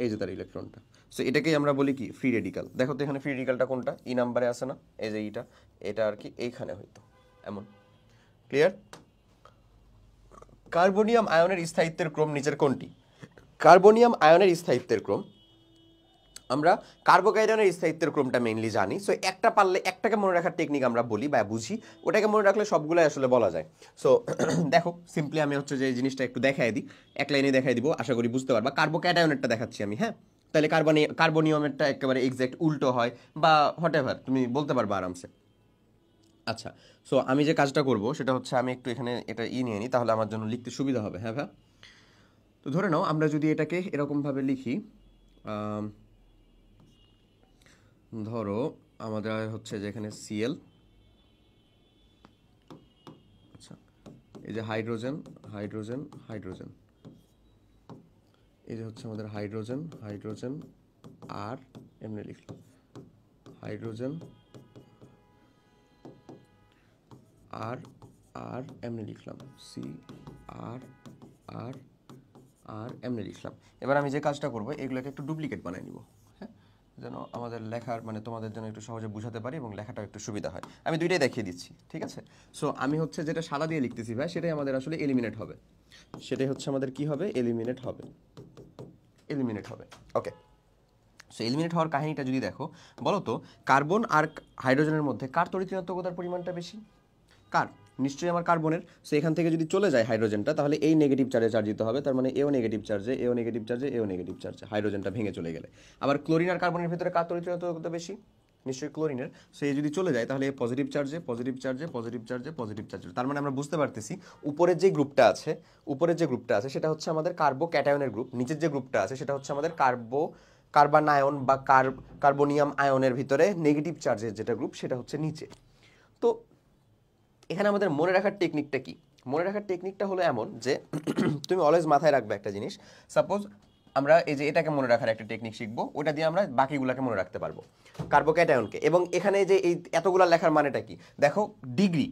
এই যে তার ইলেকট্রনটা। সো এটাকেই আমরা বলি কি ফ্রি রেডিকাল। দেখো তো এখানে ফ্রি রেডিকালটা কোনটা, ই নাম্বারে আছে না, এই যে এটা আর কি এইখানে হইতো এমন। ক্লিয়ার? কার্বনিয়াম আয়নের স্থায়িত্বের ক্রম নিচের কোনটি? কার্বনিয়াম আয়নের স্থায়িত্বের ক্রম, আমরা কার্বোকাইডনের স্থায়িত্বের ক্রমটা মেইনলি জানি। সো একটা পারলে একটাকে মনে রাখার টেকনিক আমরা বলি বা বুঝি, ওটাকে মনে রাখলে সবগুলোই আসলে বলা যায়। সো দেখো সিম্পলি আমি হচ্ছে যে এই জিনিসটা একটু দেখাই দিই, এক লাইনে দেখাই দিব, আশা করি বুঝতে পারবা। কার্বোক্যাটায়নেরটা দেখাচ্ছি আমি, হ্যাঁ? তাহলে কার্বনিয়ামেরটা একেবারে এক্স্যাক্ট উল্টো হয় বা হোয়াটএভার তুমি বলতে পারবা আরামসে। আচ্ছা, সো আমি যে কাজটা করব সেটা হচ্ছে আমি একটু এখানে এটা নিয়ে নিই, তাহলে আমার জন্য লিখতে সুবিধা হবে। হ্যাঁ ভাই, তো ধরে নাও আমরা যদি এটাকে এরকমভাবে লিখি, ধরো আমাদের হচ্ছে যে এখানে Cl, আচ্ছা এই যে হাইড্রোজেন, এই যে হচ্ছে আমাদের হাইড্রোজেন আর এমনি লিখলাম হাইড্রোজেন আর এমনি লিখলাম আর এমনি লিখলাম। এবার আমি যে কাজটা করবো এগুলোকে একটু ডুপ্লিকেট বানিয়ে নিব, হ্যাঁ, যেন আমাদের লেখার মানে তোমাদের জন্য একটু সহজে বুঝাতে পারি এবং লেখাটাও একটু সুবিধা হয়। আমি দুইটাই দেখিয়ে দিচ্ছি, ঠিক আছে? সো আমি হচ্ছে যেটা সাদা দিয়ে লিখতেছি ভাই, সেটাই আমাদের আসলে এলিমিনেট হবে, সেটাই হচ্ছে আমাদের কি হবে, এলিমিনেট হবে। ওকে, সো এলিমিনেট হওয়ার কাহিনীটা যদি দেখো, বলো তো কার্বন আর হাইড্রোজেনের মধ্যে কার তড়িৎ-ঋণাত্মকতার পরিমাণটা বেশি? কার? নিশ্চয়ই আমার কার্বনের। সো এখান থেকে যদি চলে যায় হাইড্রোজেনটা, তাহলে এই নেগেটিভ চার্জে চার্জিত হবে, তার মানে এও নেগেটিভ চার্জে, হাইড্রোজেনটা ভেঙে চলে গেলে। আবার ক্লোরিন আর কার্বনের ভিতরে কার তড়িৎ-ঋণাত্মকতা বেশি? নিশ্চয়ই ক্লোরিনের। সো এই যদি চলে যায় তাহলে পজিটিভ চার্জে, তার মানে আমরা বুঝতে পারতেছি উপরের যে গ্রুপটা আছে সেটা হচ্ছে আমাদের কার্বোক্যাটায়নের গ্রুপ, নিচের যে গ্রুপটা আছে সেটা হচ্ছে আমাদের কার্বনায়ন বা কার্বনিয়াম আয়নের ভিতরে নেগেটিভ চার্জের যেটা গ্রুপ সেটা হচ্ছে নিচে। তো এখানে আমাদের মনে রাখার টেকনিকটা কি? মনে রাখার টেকনিকটা হলো এমন যে তুমি অলওয়েজ মাথায় রাখবে একটা জিনিস। সাপোজ আমরা এই যে এটাকে মনে রাখার একটা টেকনিক শিখবো, ওটা দিয়ে আমরা বাকিগুলোকে মনে রাখতে পারবো, কার্বোক্যাটায়নকে। এবং এখানে যে এই এতগুলা লেখার মানেটা কি দেখো, ডিগ্রি,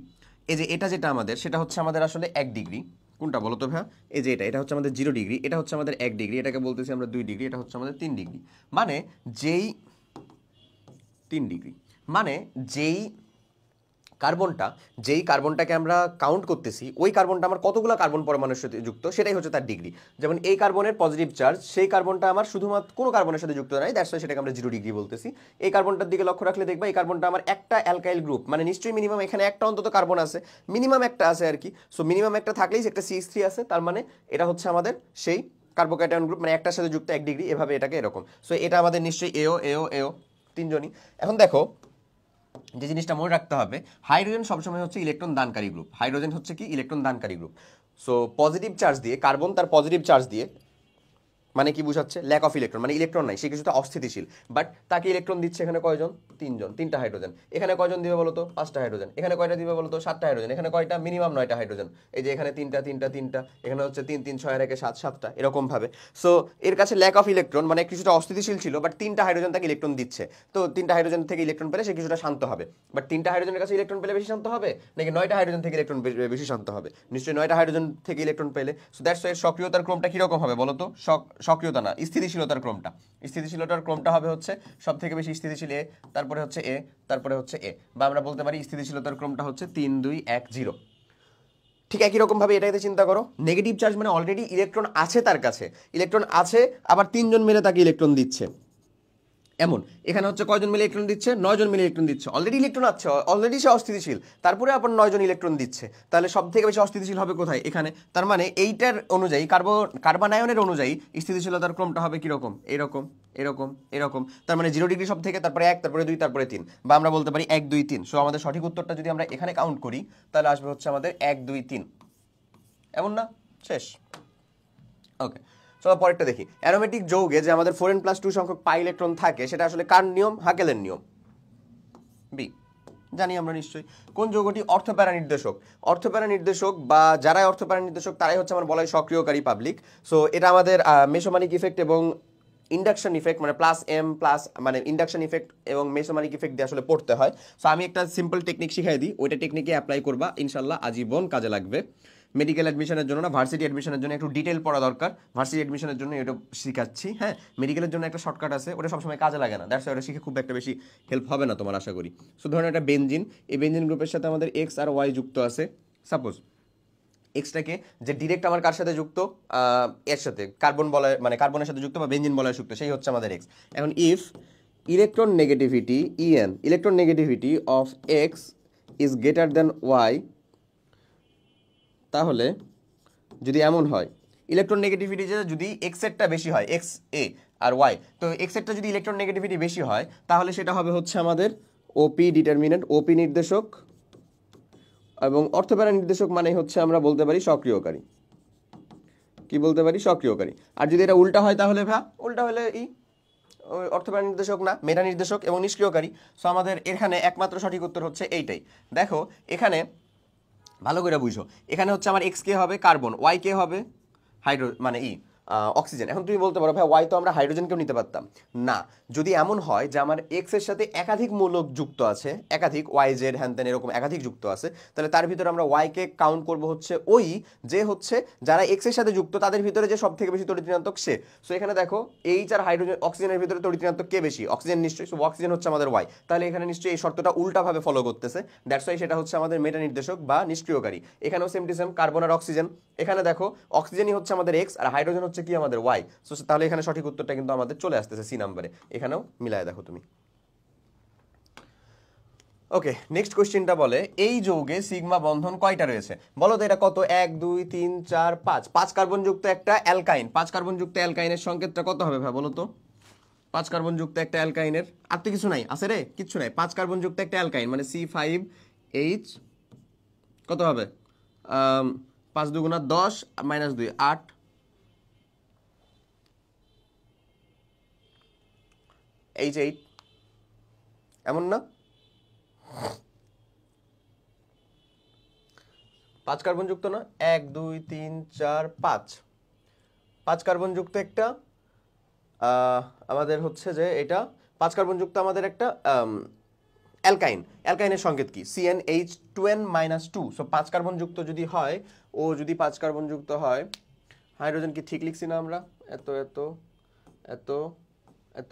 এই যে এটা যেটা আমাদের সেটা হচ্ছে আমাদের আসলে 1 ডিগ্রি। কোনটা বলো তো ভাইয়া? এই যে এটা হচ্ছে আমাদের 0 ডিগ্রি, এটা হচ্ছে আমাদের 1 ডিগ্রি, এটাকে বলতেছি আমরা 2 ডিগ্রি, এটা হচ্ছে আমাদের 3 ডিগ্রি। মানে যেই 3 ডিগ্রি, মানে যেই কার্বনটাকে আমরা কাউন্ট করতেছি, ওই কার্বনটা আমার কতগুলো কার্বন পরমাণুর সাথে যুক্ত সেটাই হচ্ছে তার ডিগ্রি। যেমন এই কার্বনের পজিটিভ চার্জ, সেই কার্বনটা আমার শুধুমাত্র কোনো কার্বনের সাথে যুক্ত নাই, দ্যাটস ওয়াই সেটাকে আমরা 0 ডিগ্রি বলতেছি। এই কার্বনটার দিকে লক্ষ্য রাখলে দেখবা এই কার্বনটা আমার একটা অ্যালকাইল গ্রুপ, মানে নিশ্চয়ই মিনিমাম এখানে একটা অন্তত কার্বন আছে, মিনিমাম একটা আছে আর কি। সো মিনিমাম একটা থাকলেই একটা CH3 আছে, তার মানে এটা হচ্ছে আমাদের সেই কার্বোক্যাটায়ন গ্রুপ, মানে একটার সাথে যুক্ত 1 ডিগ্রি, এভাবে এটাকে এরকম। সো এটা আমাদের নিশ্চয়ই এও তিনজনই। এখন দেখো যে জিনিসটা মনে রাখতে হবে, হাইড্রোজেন সবসময় হচ্ছে ইলেকট্রন দানকারী গ্রুপ, হাইড্রোজেন হচ্ছে কি ইলেকট্রন দানকারী গ্রুপ। সো পজিটিভ চার্জ দিয়ে কার্বন তার পজিটিভ চার্জ দিয়ে, মানে কি বুঝাচ্ছে, ল্যাক অফ ইলেকট্রন, মানে ইলেকট্রন নাই, সে কিছুটা অস্থিতিশীল, বাট তাকে ইলেকট্রন দিচ্ছে এখানে কয়জন? তিনটা হাইড্রোজেন। এখানে কয়জন দিবে বলো তো? 5টা হাইড্রোজেন। এখানে কয়টা দিবে বলো তো? 7টা হাইড্রোজেন। এখানে কয়টা? মিনিমাম 9টা হাইড্রোজেন। এই যে এখানে তিনটা, এখানে হচ্ছে 3 3 6 আর 1 7টা এরকম ভাবে। সো এর কাছে ল্যাক অফ ইলেকট্রন, মানে কিছুটা অস্থিতিশীল ছিল, বাট 3টা হাইড্রোজেন তাকে ইলেকট্রন দিচ্ছে। তো 3টা হাইড্রোজেন থেকে ইলেকট্রন পেলে সে কিছুটা শান্ত হবে। বাট 3টা হাইড্রোজেনের কাছে ইলেকট্রন পেলে বেশি শান্ত হবে নাকি 9টা হাইড্রোজেন থেকে ইলেকট্রন বেশি শান্ত হবে? নিশ্চয়ই 9টা হাইড্রোজেন থেকে ইলেকট্রন পেলে। সো দ্যাটস ওয়াই সক্রিয়তার ক্রমটা কিরকম হবে বলো তো? সক্রিয়তা না, স্থিতিশীলতার ক্রমটা হবে হচ্ছে সব থেকে বেশি স্থিতিশীল এ, তারপরে হচ্ছে এ, তারপরে হচ্ছে এ, বা আমরা বলতে পারি স্থিতিশীলতার ক্রমটা হচ্ছে 3 2 1 0। ঠিক একই রকম ভাবে এটাতে চিন্তা করো, নেগেটিভ চার্জ মানে অলরেডি ইলেকট্রন আছে, তার কাছে ইলেকট্রন আছে, আবার 3জন মিলে তাকে ইলেকট্রন দিচ্ছে। এমন এখানে হচ্ছে কয়জন মিলে ইলেকট্রন দিচ্ছে? 9জন মিলে ইলেকট্রন দিচ্ছে। অলরেডি ইলেকট্রন আছে, অলরেডি সে অস্থিতিশীল, তারপরে আবার 9জন ইলেকট্রন দিচ্ছে। তাহলে সব থেকে বেশি অস্থিতিশীল হবে কোথায়? এখানে। তার মানে এইটার অনুযায়ী কার্বনায়নের অনুযায়ী স্থিতিশীলতার ক্রমটা হবে কিরকম? এরকম। তার মানে 0 ডিগ্রি সব থেকে, তারপরে 1, তারপরে 2, তারপরে 3, বা আমরা বলতে পারি 1 2 3। সো আমাদের সঠিক উত্তরটা যদি আমরা এখানে কাউন্ট করি তাহলে আসবে হচ্ছে আমাদের 1 2 3, এমন না? শেষ। ওকে, চলো পরেরটা দেখি। অ্যারোমেটিক যৌগে যে আমাদের 4n+2 সংখ্যক পাই ইলেকট্রন থাকে সেটা আসলে কার নিয়ম? হাকেলের নিয়ম। বি। জানি আমরা নিশ্চয়ই। কোন যৌগটি অর্থপ্যারা নির্দেশক? অর্থপ্যারা নির্দেশক বা যারাই অর্থপ্যারা নির্দেশক তারাই হচ্ছে আমার বলা হয় সক্রিয়কারী পাবলিক। সো এটা আমাদের মেসোমানিক ইফেক্ট এবং ইন্ডাকশন ইফেক্ট মানে প্লাস এম প্লাস মানে ইন্ডাকশন ইফেক্ট এবং মেসোমানিক ইফেক্ট দিয়ে আসলে পড়তে হয়। সো আমি একটা সিম্পল টেকনিক শিখাই দিই, ওইটা টেকনিকে অ্যাপ্লাই করবা, ইনশাল্লাহ আজীবন কাজে লাগবে। মেডিকেল অ্যাডমিশনের জন্য না, ভার্সিটি অ্যাডমিশনের জন্য একটু ডিটেল পড়া দরকার। ভার্সিটি অ্যাডমিশনের জন্য এটা শিখাচ্ছি। হ্যাঁ, মেডিকেলের জন্য একটা শর্টকাট আছে, ওটা সবসময় কাজে লাগে না, দ্যাটস ওটা শিখে খুব একটা বেশি হেল্প হবে না তোমার, আশা করি। সো ধরুন একটা বেনজিন, এই বেনজিন গ্রুপের সাথে আমাদের এক্স আর ওয়াই যুক্ত আছে। সাপোজ এক্সটাকে যে ডিরেক্ট আমার কার সাথে যুক্ত, এর সাথে কার্বন বলয় মানে কার্বনের সাথে যুক্ত বা বেনজিন বলয় যুক্ত, সেই হচ্ছে আমাদের এক্স। এখন if electron negativity electron negativity of X is greater than Y, তাহলে যদি এমন হয় ইলেকট্রন নেগেটিভিটি যদি এক্সেরটা বেশি হয়, এক্স এ আর ওয়াই, তো এক্সেরটা যদি ইলেকট্রন নেগেটিভিটি বেশি হয় তাহলে সেটা হবে হচ্ছে আমাদের ওপি ডিটারমিনেন্ট, ওপি নির্দেশক। এবং অর্থপ্যারা নির্দেশক মানে হচ্ছে আমরা বলতে পারি সক্রিয়কারী। কি বলতে পারি? সক্রিয়কারী। আর যদি এটা উল্টা হয় তাহলে উল্টা হলে অর্থপ্যারা নির্দেশক না, মেটা নির্দেশক এবং নিষ্ক্রিয়কারী। সো আমাদের এখানে একমাত্র সঠিক উত্তর হচ্ছে এইটাই। দেখো এখানে ভালো করে বুঝো, এখানে হচ্ছে আমার এক্স কে হবে কার্বন, ওয়াই কে হবে মানে অক্সিজেন। এখন তুমি বলতে পারো ভাই ওয়াই তো আমরা হাইড্রোজেনকেও নিতে পারতাম। না, যদি এমন হয় যে আমার এক্স এর সাথে একাধিক মূলক যুক্ত আছে, একাধিক ওয়াই জেড হ্যান ত্যান এরকম একাধিক যুক্ত আছে, তাহলে তার ভিতরে আমরা ওয়াই কে কাউন্ট করব হচ্ছে ওই যে হচ্ছে যারা এক্স এর সাথে যুক্ত তাদের ভিতরে যে সব থেকে বেশি তড়িৎ ঋণাত্মক সে। সো এখানে দেখো এইচ আর হাইড্রোজেন অক্সিজেনের ভিতরে তড়িৎ ঋণাত্মক কে বেশি? অক্সিজেন নিশ্চয়ই। সো অক্সিজেন হচ্ছে আমাদের ওয়াই, তাহলে এখানে নিশ্চয়ই এই শর্তটা উল্টাভাবে ফলো করতেছে, দ্যাটস ওয়াই সেটা হচ্ছে আমাদের মেটা নির্দেশক বা নিষ্ক্রিয়কারী। এখানেও সেম টু সেম, কার্বন আর অক্সিজেন, এখানে দেখো অক্সিজেনই হচ্ছে আমাদের এক্স আর হাইড্রোজেন হচ্ছে কি আমাদের ওয়াই। সো তাহলে এখানে সঠিক উত্তরটা কিন্তু আমাদের চলে আসতেছে সি নাম্বারে, এখানেও মিলায় দেখো তুমি। ওকে, নেক্সট কোশ্চেনটা বলে এই যৌগে সিগমা বন্ধন কয়টা রয়েছে? বলো তো এটা কত? 1 2 3 4 5, 5 কার্বন যুক্ত একটা অ্যালকাইন, 5 কার্বন যুক্ত অ্যালকাইনের সংকেতটা কত হবে ভাই বলো তো? 5 কার্বন যুক্ত একটা অ্যালকাইনের, আর তো কিছু নাই আছে রে, কিচ্ছু নাই। 5 কার্বন যুক্ত একটা অ্যালকাইন মানে C5H কত হবে? 5 দুগুণা 10 মাইনাস 2 8, H8, এমন না? 5 কার্বন যুক্ত না, 1 2 3 4 5, 5 কার্বন যুক্ত একটা আমাদের হচ্ছে যে এটা 5 কার্বন যুক্ত আমাদের একটা অ্যালকাইন। অ্যালকাইনের সংকেত কি? CnH2n-2। সো 5 কার্বন যুক্ত যদি হয়, ও যদি 5 কার্বন যুক্ত হয়, হাইড্রোজেন কি ঠিক লিখছি না আমরা? এত এত এত এত,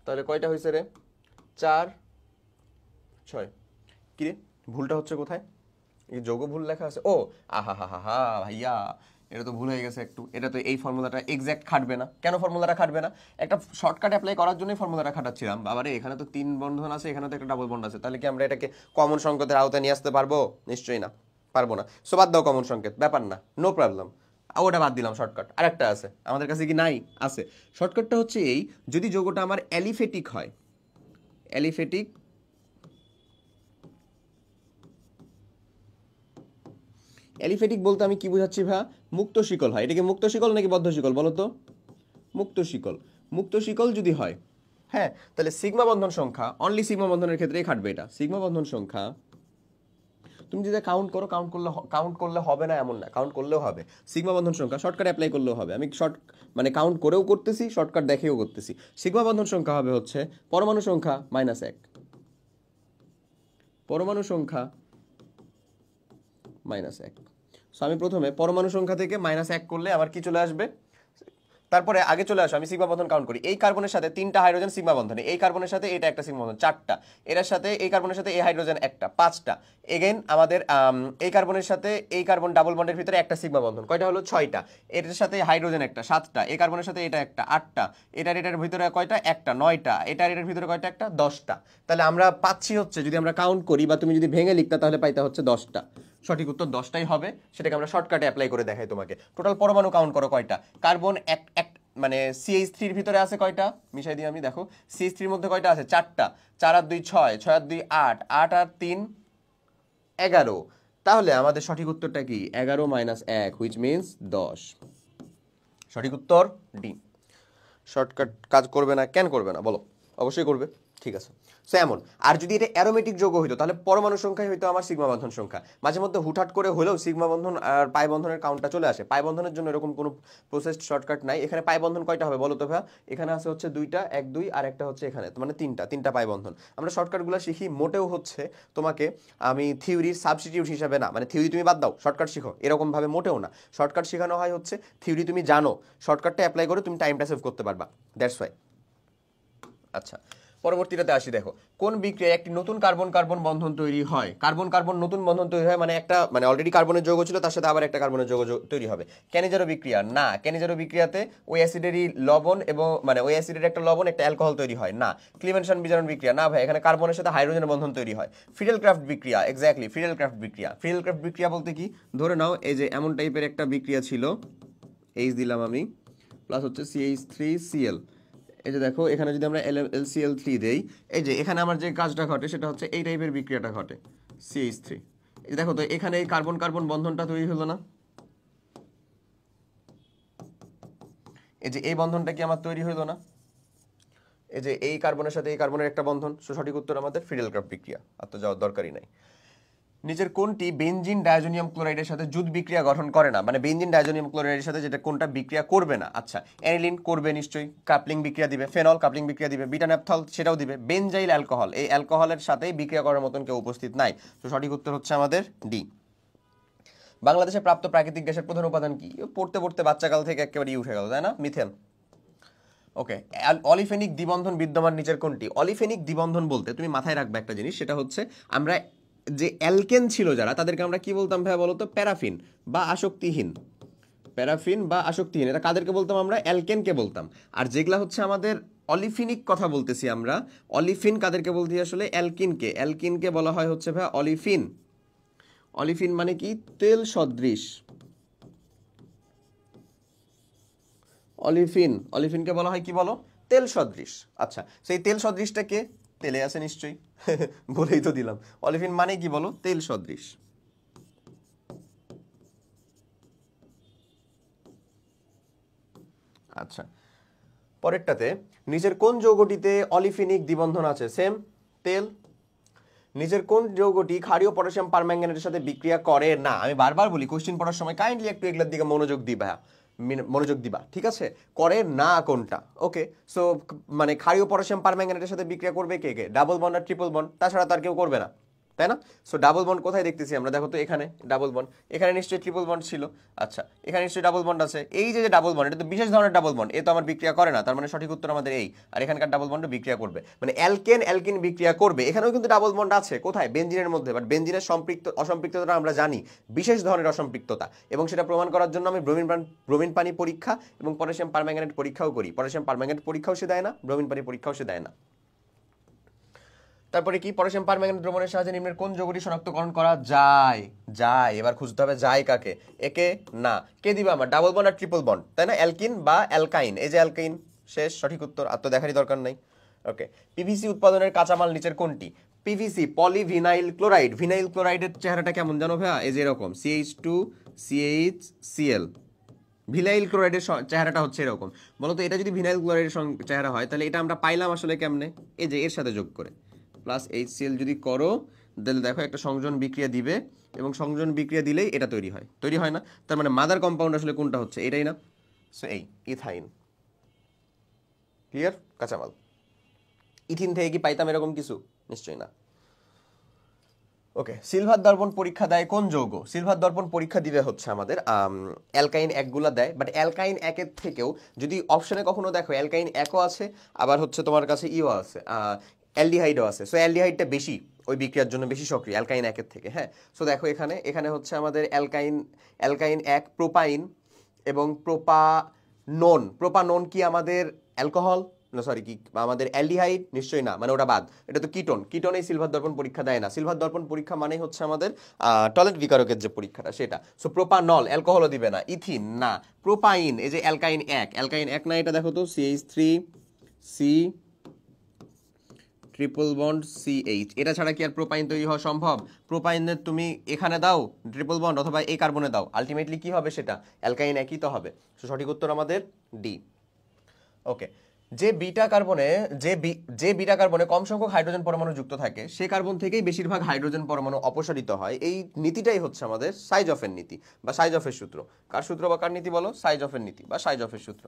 তাহলে কয়টা হয়েছে রে? 4 6। কি রে ভুলটা হচ্ছে কোথায়? এই যোগ ভুল লেখা আছে। ও আহা হা হা হা ভাইয়া, এটা তো ভুল হয়ে গেছে একটু। এটা তো এই ফর্মুলাটা এক্স্যাক্ট খাটবে না। কেন ফর্মুলাটা খাটবে না? একটা শর্টকাট অ্যাপ্লাই করার জন্যই ফর্মুলাটা খাটাচ্ছিলাম। বাবারে এখানে তো 3 বন্ধন আছে, এখানে তো একটা ডাবল বন্ড আছে, তাহলে কি আমরা এটাকে কমন সংকেতের আওতায় নিয়ে আসতে পারবো? নিশ্চয়ই না, পারবো না। সো বাদ দাও কমন সংকেত, ব্যাপার না, নো প্রবলেম। ওটা বাদ দিলাম। শর্টকাট আরেকটা আছে আমাদের কাছে, কি নাই? আছে। শর্টকাটটা হচ্ছে এই, যদি যৌগটা আমার অ্যালিফেটিক হয়, অ্যালিফেটিক অ্যালিফেটিক বলতে আমি কি বোঝাচ্ছি ভাই? মুক্ত শিকল হয়। এটা কি মুক্ত শিকল নাকি বদ্ধ শিকল বলো তো? মুক্ত শিকল। মুক্ত শিকল যদি হয়, হ্যাঁ, তাহলে সিগমা বন্ধন সংখ্যা, অনলি সিগমা বন্ধনের ক্ষেত্রেই খাটবে এটা। সিগমা বন্ধন সংখ্যা তুমি যদি কাউন্ট করো, কাউন্ট করলে হবে না এমন না, কাউন্ট করলেও হবে। সিগমা বন্ধন সংখ্যা শর্টকাট অ্যাপ্লাই করলেও হবে। আমি মানে কাউন্ট করেও করতেছি, শর্টকাট দেখেও করতেছি। সিগমা বন্ধন সংখ্যা হবে হচ্ছে পরমাণু সংখ্যা -1, পরমাণু সংখ্যা -1। সো আমি প্রথমে পরমাণু সংখ্যা থেকে -1 করলে আমার কি চলে আসবে? তারপরে আগে চলে আসো, আমি সিগমা বন্ধন কাউন্ট করি। এই কার্বনের সাথে 3টা হাইড্রোজেন সিগমা বন্ধনে, এই কার্বনের সাথে এটা একটা সিগমা বন্ধন 4টা, এর সাথে এই কার্বনের সাথে এই হাইড্রোজেন একটা 5টা, এগেইন আমাদের এই কার্বনের সাথে এই কার্বন ডাবল বন্ডের ভিতরে একটা সিগমা বন্ধন, কয়টা হলো? 6টা, এটার সাথে হাইড্রোজেন একটা 7টা, এই কার্বনের সাথে এটা একটা 8টা, এটার ভিতরে কয়টা? একটা 9টা, এটার ভিতরে কয়টা? একটা 10টা। তাহলে আমরা পাচ্ছি হচ্ছে, যদি আমরা কাউন্ট করি বা তুমি যদি ভেঙে লিখতা তাহলে পাইতা হচ্ছে 10টা। সঠিক উত্তর 10টাই হবে, সেটাকে আমরা শর্টকাটে অ্যাপ্লাই করে দেখাই তোমাকে। টোটাল পরমাণু কাউন্ট করো কয়টা? কার্বন এক মানে CH3 ভিতরে আছে কয়টা? মিশাই দিই আমি, দেখো CH3 মধ্যে কয়টা আছে? 4টা। 4 আর 2 6, 6 আর 2 8, 8 আর 3 11। তাহলে আমাদের সঠিক উত্তরটা কি? 11 - 1, হুইচ মিনস 10। সঠিক উত্তর ডি। শর্টকাট কাজ করবে না? কেন করবে না বলো? অবশ্যই করবে। ঠিক আছে। সো এমন, আর যদি এটা অ্যারোমেটিক যৌগ হইতো তাহলে পরমাণু সংখ্যাই হইতো আমার সিগমা বন্ধন সংখ্যা। মাঝে মধ্যে হুটহাট করে হলেও সিগমা বন্ধন আর পাই বন্ধনের কাউন্টটা চলে আসে। পাই বন্ধনের জন্য এরকম কোনো প্রসেসড শর্টকাট নাই। এখানে পাই বন্ধন কয়টা হবে বলো তো ভাইয়া? এখানে আছে হচ্ছে 2টা, 1 2, আর একটা হচ্ছে এখানে, মানে 3টা পাই বন্ধন। আমরা শর্টকাটগুলো শিখি, মোটেও হচ্ছে তোমাকে আমি থিওরির সাবস্টিটিউট হিসাবে না, মানে থিওরি তুমি বাদ দাও শর্টকাট শিখো এরকম ভাবে মোটেও না। শর্টকাট শেখানো হয় হচ্ছে থিওরি তুমি জানো, শর্টকাটটা অ্যাপ্লাই করে তুমি টাইমটা সেভ করতে পারবা, দ্যাটস ওয়াই। আচ্ছা, পরবর্তীটাতে আসি। দেখো, কোন বিক্রিয়ায় একটি নতুন কার্বন কার্বন বন্ধন তৈরি হয়? কার্বন কার্বন নতুন বন্ধন তৈরি হয় মানে একটা, মানে অলরেডি কার্বনের যৌগ ছিল তার সাথে আবার একটা কার্বনের যৌগ তৈরি হবে। ক্যানিজারো বিক্রিয়া না, ক্যানিজারো বিক্রিয়াতে ওই অ্যাসিডেরই লবণ এবং মানে ওই অ্যাসিডের একটা লবণ একটা অ্যালকোহল তৈরি হয় না। ক্লিমেনশন বিজারণ বিক্রিয়া না ভাই, এখানে কার্বনের সাথে হাইড্রোজেনের বন্ধন তৈরি হয়। ফিডেল ক্রাফট বিক্রিয়া, এক্স্যাক্টলি ফিডেল ক্রাফট বিক্রিয়া। ফিডেল ক্রাফট বিক্রিয়া বলতে কি, ধরে নাও এই যে এমন টাইপের একটা বিক্রিয়া ছিল, এইচ দিলাম আমি, প্লাস হচ্ছে CH3Cl। এই যে দেখো এখানে যদি আমরা LCl3 দেই, এই যে এখানে আমার যে কাজটা ঘটে সেটা হচ্ছে এই টাইপের বিক্রিয়াটা ঘটে, CH3। এই দেখো তো এখানে এই কার্বন কার্বন বন্ধনটা তৈরি হলো না? এই যে এই বন্ধনটা কি আমার তৈরি হলো না? এই যে এই কার্বনের সাথে এই কার্বনের একটা বন্ধন। সঠিক উত্তর আমাদের ফিডেল ক্রাফট বিক্রিয়া, আর তো যাওয়ার দরকারই নাই। নিচের কোনটি বেনজিন ডায়াজোনিয়াম ক্লোরাইডের সাথে যুত বিক্রিয়া গঠন করে না? মানে বেনজিন ডায়াজোনিয়াম ক্লোরাইডের সাথে যেটা কোনটা বিক্রিয়া করবে না? আচ্ছা, অ্যানিলিন করবে নিশ্চয়ই, কাপলিং বিক্রিয়া দিবে। ফেনল কাপলিং বিক্রিয়া দিবে। বিটা ন্যাপথল সেটাও দিবে। বেনজাইল অ্যালকোহল, এই অ্যালকোহলের সাথেই বিক্রিয়া করার মতন কেউ উপস্থিত নাই। তো সঠিক উত্তর হচ্ছে আমাদের ডি। বাংলাদেশে প্রাপ্ত প্রাকৃতিক গ্যাসের প্রধান উপাদান কি? পড়তে পড়তে বাচ্চাকাল থেকে একেবারেই উঠে গেল, তাই না? মিথেন। ওকে, অলিফেনিক দ্বিবন্ধন বিদ্যমান নিচের কোনটি? অলিফেনিক দ্বিবন্ধন বলতে তুমি মাথায় রাখবে একটা জিনিস, সেটা হচ্ছে আমরা যে অ্যালকেন ছিল যারা তাদেরকে আমরা কি বলতাম ভাইয়া বলো তো? প্যারাফিন বা আসক্তিহীন। প্যারাফিন বা আসক্তিহীন, এটা কাদেরকে বলতাম আমরা? অ্যালকেনকে বলতাম। আর যেগুলা হচ্ছে আমাদের অলিফিনিক কথা বলতেছি আমরা, অলিফিন কাদেরকে বলছি আসলে? অ্যালকিনকে। অ্যালকিনকে বলা হয় হচ্ছে ভাইয়া অলিফিন। অলিফিন মানে কি? তেল সদৃশ। অলিফিন, অলিফিনকে বলা হয় কি বলো? তেল সদৃশ। আচ্ছা, সেই তেল সদৃশটা কে? তেলে আছে নিশ্চয়ই, বলেই তো দিলাম। অলিফিন মানে কি বলো? তেল সদৃশ। আচ্ছা, পরেরটাতে নিচের কোন যৌগটিতে অলিফিনিক দ্বিবন্ধন আছে? সেম, তেল। নিচের কোন যৌগটি ক্ষারীয় পটাশিয়াম পারম্যাঙ্গানেটের সাথে বিক্রিয়া করে না? আমি বারবার বলি কোশ্চেন পড়ার সময় কাইন্ডলি একটু এগুলোর দিকে মনোযোগ দিবা, ঠিক আছে? করে না কোনটা? ওকে, সো মানে ক্ষারীয় পটাশিয়াম পারম্যাঙ্গানেটের সাথে বিক্রিয়া করবে কে কে? ডাবল বন্ড আর ট্রিপল বন্ড, তাছাড়া তার কেউ করবে না, তাই না? সো ডাবল বন্ড কোথায় দেখতেছি আমরা? দেখো তো এখানে ডাবল বন্ড, এখানে নিশ্চয়ই ট্রিপল বন্ড ছিল। আচ্ছা, এখানে নিশ্চয়ই ডাবল বন্ড আছে। এই যে ডাবল বন্ড, এটা তো বিশেষ ধরনের ডাবল বন্ড, এ তো আমার বিক্রিয়া করে না, তার মানে সঠিক উত্তর আমাদের এই। আর এখানকার ডাবল বন্ড বিক্রিয়া করবে, মানে অ্যালকেন অ্যালকিন বিক্রিয়া করবে। এখানেও কিন্তু ডাবল বন্ড আছে, কোথায়? বেনজিনের মধ্যে। বাট বেনজিনের অসম্পৃক্ততা আমরা জানি, বিশেষ ধরনের অসম্পৃক্ততা, এবং সেটা প্রমাণ করার জন্য আমি ব্রোমিন পানি পরীক্ষা এবং পটাশিয়াম পারম্যাঙ্গানেট পরীক্ষাও করি। পটাশিয়াম পারম্যাঙ্গানেট পরীক্ষাও সে দেয় না, ব্রোমিন পানি পরীক্ষাও সে দেয় না। তারপরে কি? পটাশিয়াম পারম্যাঙ্গানেট দ্রবণের সাহায্যে নিম্নের কোন যৌগটি শনাক্তকরণ করা যায়? যায়, এবার খুঁজতে হবে যায় কাকে? একে না, কে দিবে আমার? ডাবল বন্ড আর ট্রিপল বন্ড, তাই না? অ্যালকিন বা অ্যালকাইন, এই যে অ্যালকাইন, শেষ, সঠিক উত্তর, আর তো দেখারই দরকার নাই। ওকে, পিভিসি উৎপাদনের কাঁচামাল নিচের কোনটি? PVC, polyvinyl chloride. ভিনাইল ক্লোরাইডের চেহারাটা কেমন জানো ভাইয়া? এই যে এরকম, CH2CHCl। ভিনাইল ক্লোরাইডের চেহারাটা হচ্ছে এরকম। বলতো এটা যদি ভিনাইল ক্লোরাইডের চেহারা হয় তাহলে এটা আমরা পাইলাম আসলে কেমনে? এই যে এর সাথে যোগ করে প্লাস HCl যদি করো, তাহলে দেখো একটা সংযোজন বিক্রিয়া দিবে, এবং সংযোজন বিক্রিয়া দিলেই এটা তৈরি হয়, তৈরি হয় না? তার মানে মাদার কম্পাউন্ড আসলে কোনটা হচ্ছে? এটাই না? সো এই ইথাইন। ক্লিয়ার? কাঁচামাল। ইথিন থেকে কি পাইতাম এরকম কিছু? নিশ্চয়ই না। ওকে, সিলভার দর্পণ পরীক্ষা দেয় কোন যৌগ? সিলভার দর্পণ পরীক্ষা দিবে হচ্ছে আমাদের অ্যালকাইন একগুলা দেয়, বাট অ্যালকাইন একের থেকেও যদি অপশনে কখনো দেখো অ্যালকাইন একও আছে, আবার হচ্ছে তোমার কাছে ইও আছে, অ্যালডিহাইডও আছে। সো অ্যালডিহাইডটা বেশি ওই বিক্রিয়ার জন্য বেশি সক্রিয় অ্যালকাইন একের থেকে। হ্যাঁ, সো দেখো এখানে হচ্ছে আমাদের অ্যালকাইন এক, প্রোপাইন এবং প্রোপানোন কি আমাদের অ্যালকোহল? না সরি, কি আমাদের অ্যালডিহাইড? নিশ্চয়ই না, মানে ওটা বাদ। এটা তো কিটোন এই সিলভার দর্পণ পরীক্ষা দেয় না। সিলভার দর্পণ পরীক্ষা মানে হচ্ছে আমাদের টয়লেট বিকারকের যে পরীক্ষাটা সেটা। সো প্রোপানল, অ্যালকোহলও দিবে না। ইথিন না। প্রোপাইন, এই যে অ্যালকাইন এক না, এটা দেখো তো CH3C ট্রিপল বন্ড CH, এটা ছাড়া কি আর প্রোপাইন তৈরি হওয়া সম্ভব? প্রোপাইনের তুমি এখানে দাও ট্রিপল বন্ড, অথবা এই কার্বনে দাও, আলটিমেটলি কি হবে? সেটা অ্যালকাইন একই তো হবে। সো সঠিক উত্তর আমাদের ডি। ওকে, যে বিটা কার্বনে যে বিটা কার্বনে কম সংখ্যক হাইড্রোজেন পরমাণু যুক্ত থাকে সেই কার্বন থেকেই বেশিরভাগ হাইড্রোজেন পরমাণু অপসারিত হয়। এই নীতিটাই হচ্ছে আমাদের সাইজফের নীতি বা সাইজফের সূত্র। কার সূত্র বা কার নীতি বলো? সাইজফের নীতি বা সাইজফের সূত্র,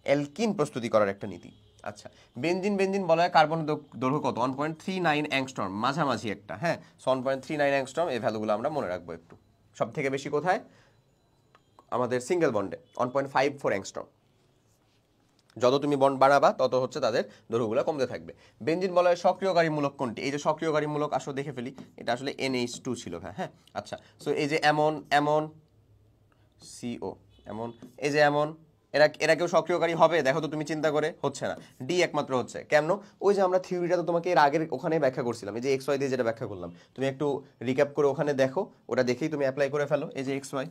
অ্যালকিন প্রস্তুতি করার একটা নীতি। আচ্ছা, বেনজিন বলা হয় কার্বন দৈর্ঘ্য কত? 1.39 অ্যাংস্ট্রম, মাঝামাঝি একটা। হ্যাঁ, 1.39 অ্যাংস্ট্রম। এই ভ্যালুগুলো আমরা মনে রাখবো একটু। সব থেকে বেশি কোথায়? আমাদের সিঙ্গেল বন্ডে 1.54 অ্যাংস্ট্রম। যত তুমি বন্ড বাড়াবা তত হচ্ছে তাদের দৈর্ঘ্যগুলো কমতে থাকবে। বেনজিন বলা হয় সক্রিয়কারী মূলক কোনটি? এই যে সক্রিয়কারী মূলক, আসলে দেখে ফেলি, এটা আসলে NH2 ছিল। হ্যাঁ, আচ্ছা, সো এই যে এমন CO, এমন, এই যে এমন, এরা কেউ সক্রিয়কারী হবে? দেখো তো তুমি চিন্তা করে, হচ্ছে না। ডি একমাত্র হচ্ছে। কেন? ওই যে আমরা থিওরিটা তো তোমাকে এর আগের ওখানে ব্যাখ্যা করছিলাম, এই যে XY দিয়ে যেটা ব্যাখ্যা করলাম, তুমি একটু রিক্যাপ করে ওখানে দেখো, ওটা দেখেই তুমি অ্যাপ্লাই করে ফেলো। এই যে XY,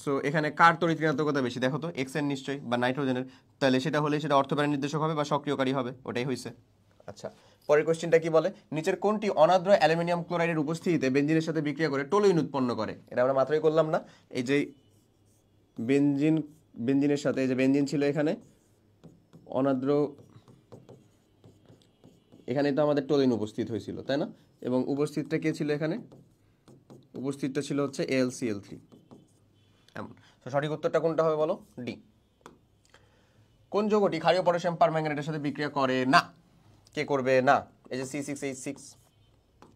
সো এখানে কার তড়িৎ ঋণাত্মকতা বেশি? দেখো তো এক্স এর নিশ্চয়ই, বা নাইট্রোজেনের। তাহলে সেটা হলে সেটা অর্থপ্রাণী নির্দেশক হবে বা সক্রিয়কারী হবে, ওটাই হয়েছে। আচ্ছা, পরের কোশ্চেনটা কি বলে? নিচের কোনটি অনাদ্র অ্যালুমিনিয়াম ক্লোরাইডের উপস্থিতিতে বেনজিনের সাথে বিক্রিয়া করে টলুইন উৎপন্ন করে? এটা আমরা মাত্রই করলাম না? এই যে বেনজিনের সাথে, এই যে বেনজিন ছিল এখানে, অনাদ্র, এখানে তো আমাদের টলুইন উপস্থিত হয়েছিল, তাই না? এবং উপস্থিতটা কে ছিল এখানে? উপস্থিতটা ছিল হচ্ছে AlCl3। এমন। তো সঠিক উত্তরটা কোনটা হবে বলো? ডি। কোন যৌগটি ক্ষারীয় পটাশিয়াম পারম্যাঙ্গানেটের সাথে বিক্রিয়া করে না? কে করবে না? এই যে C6H6,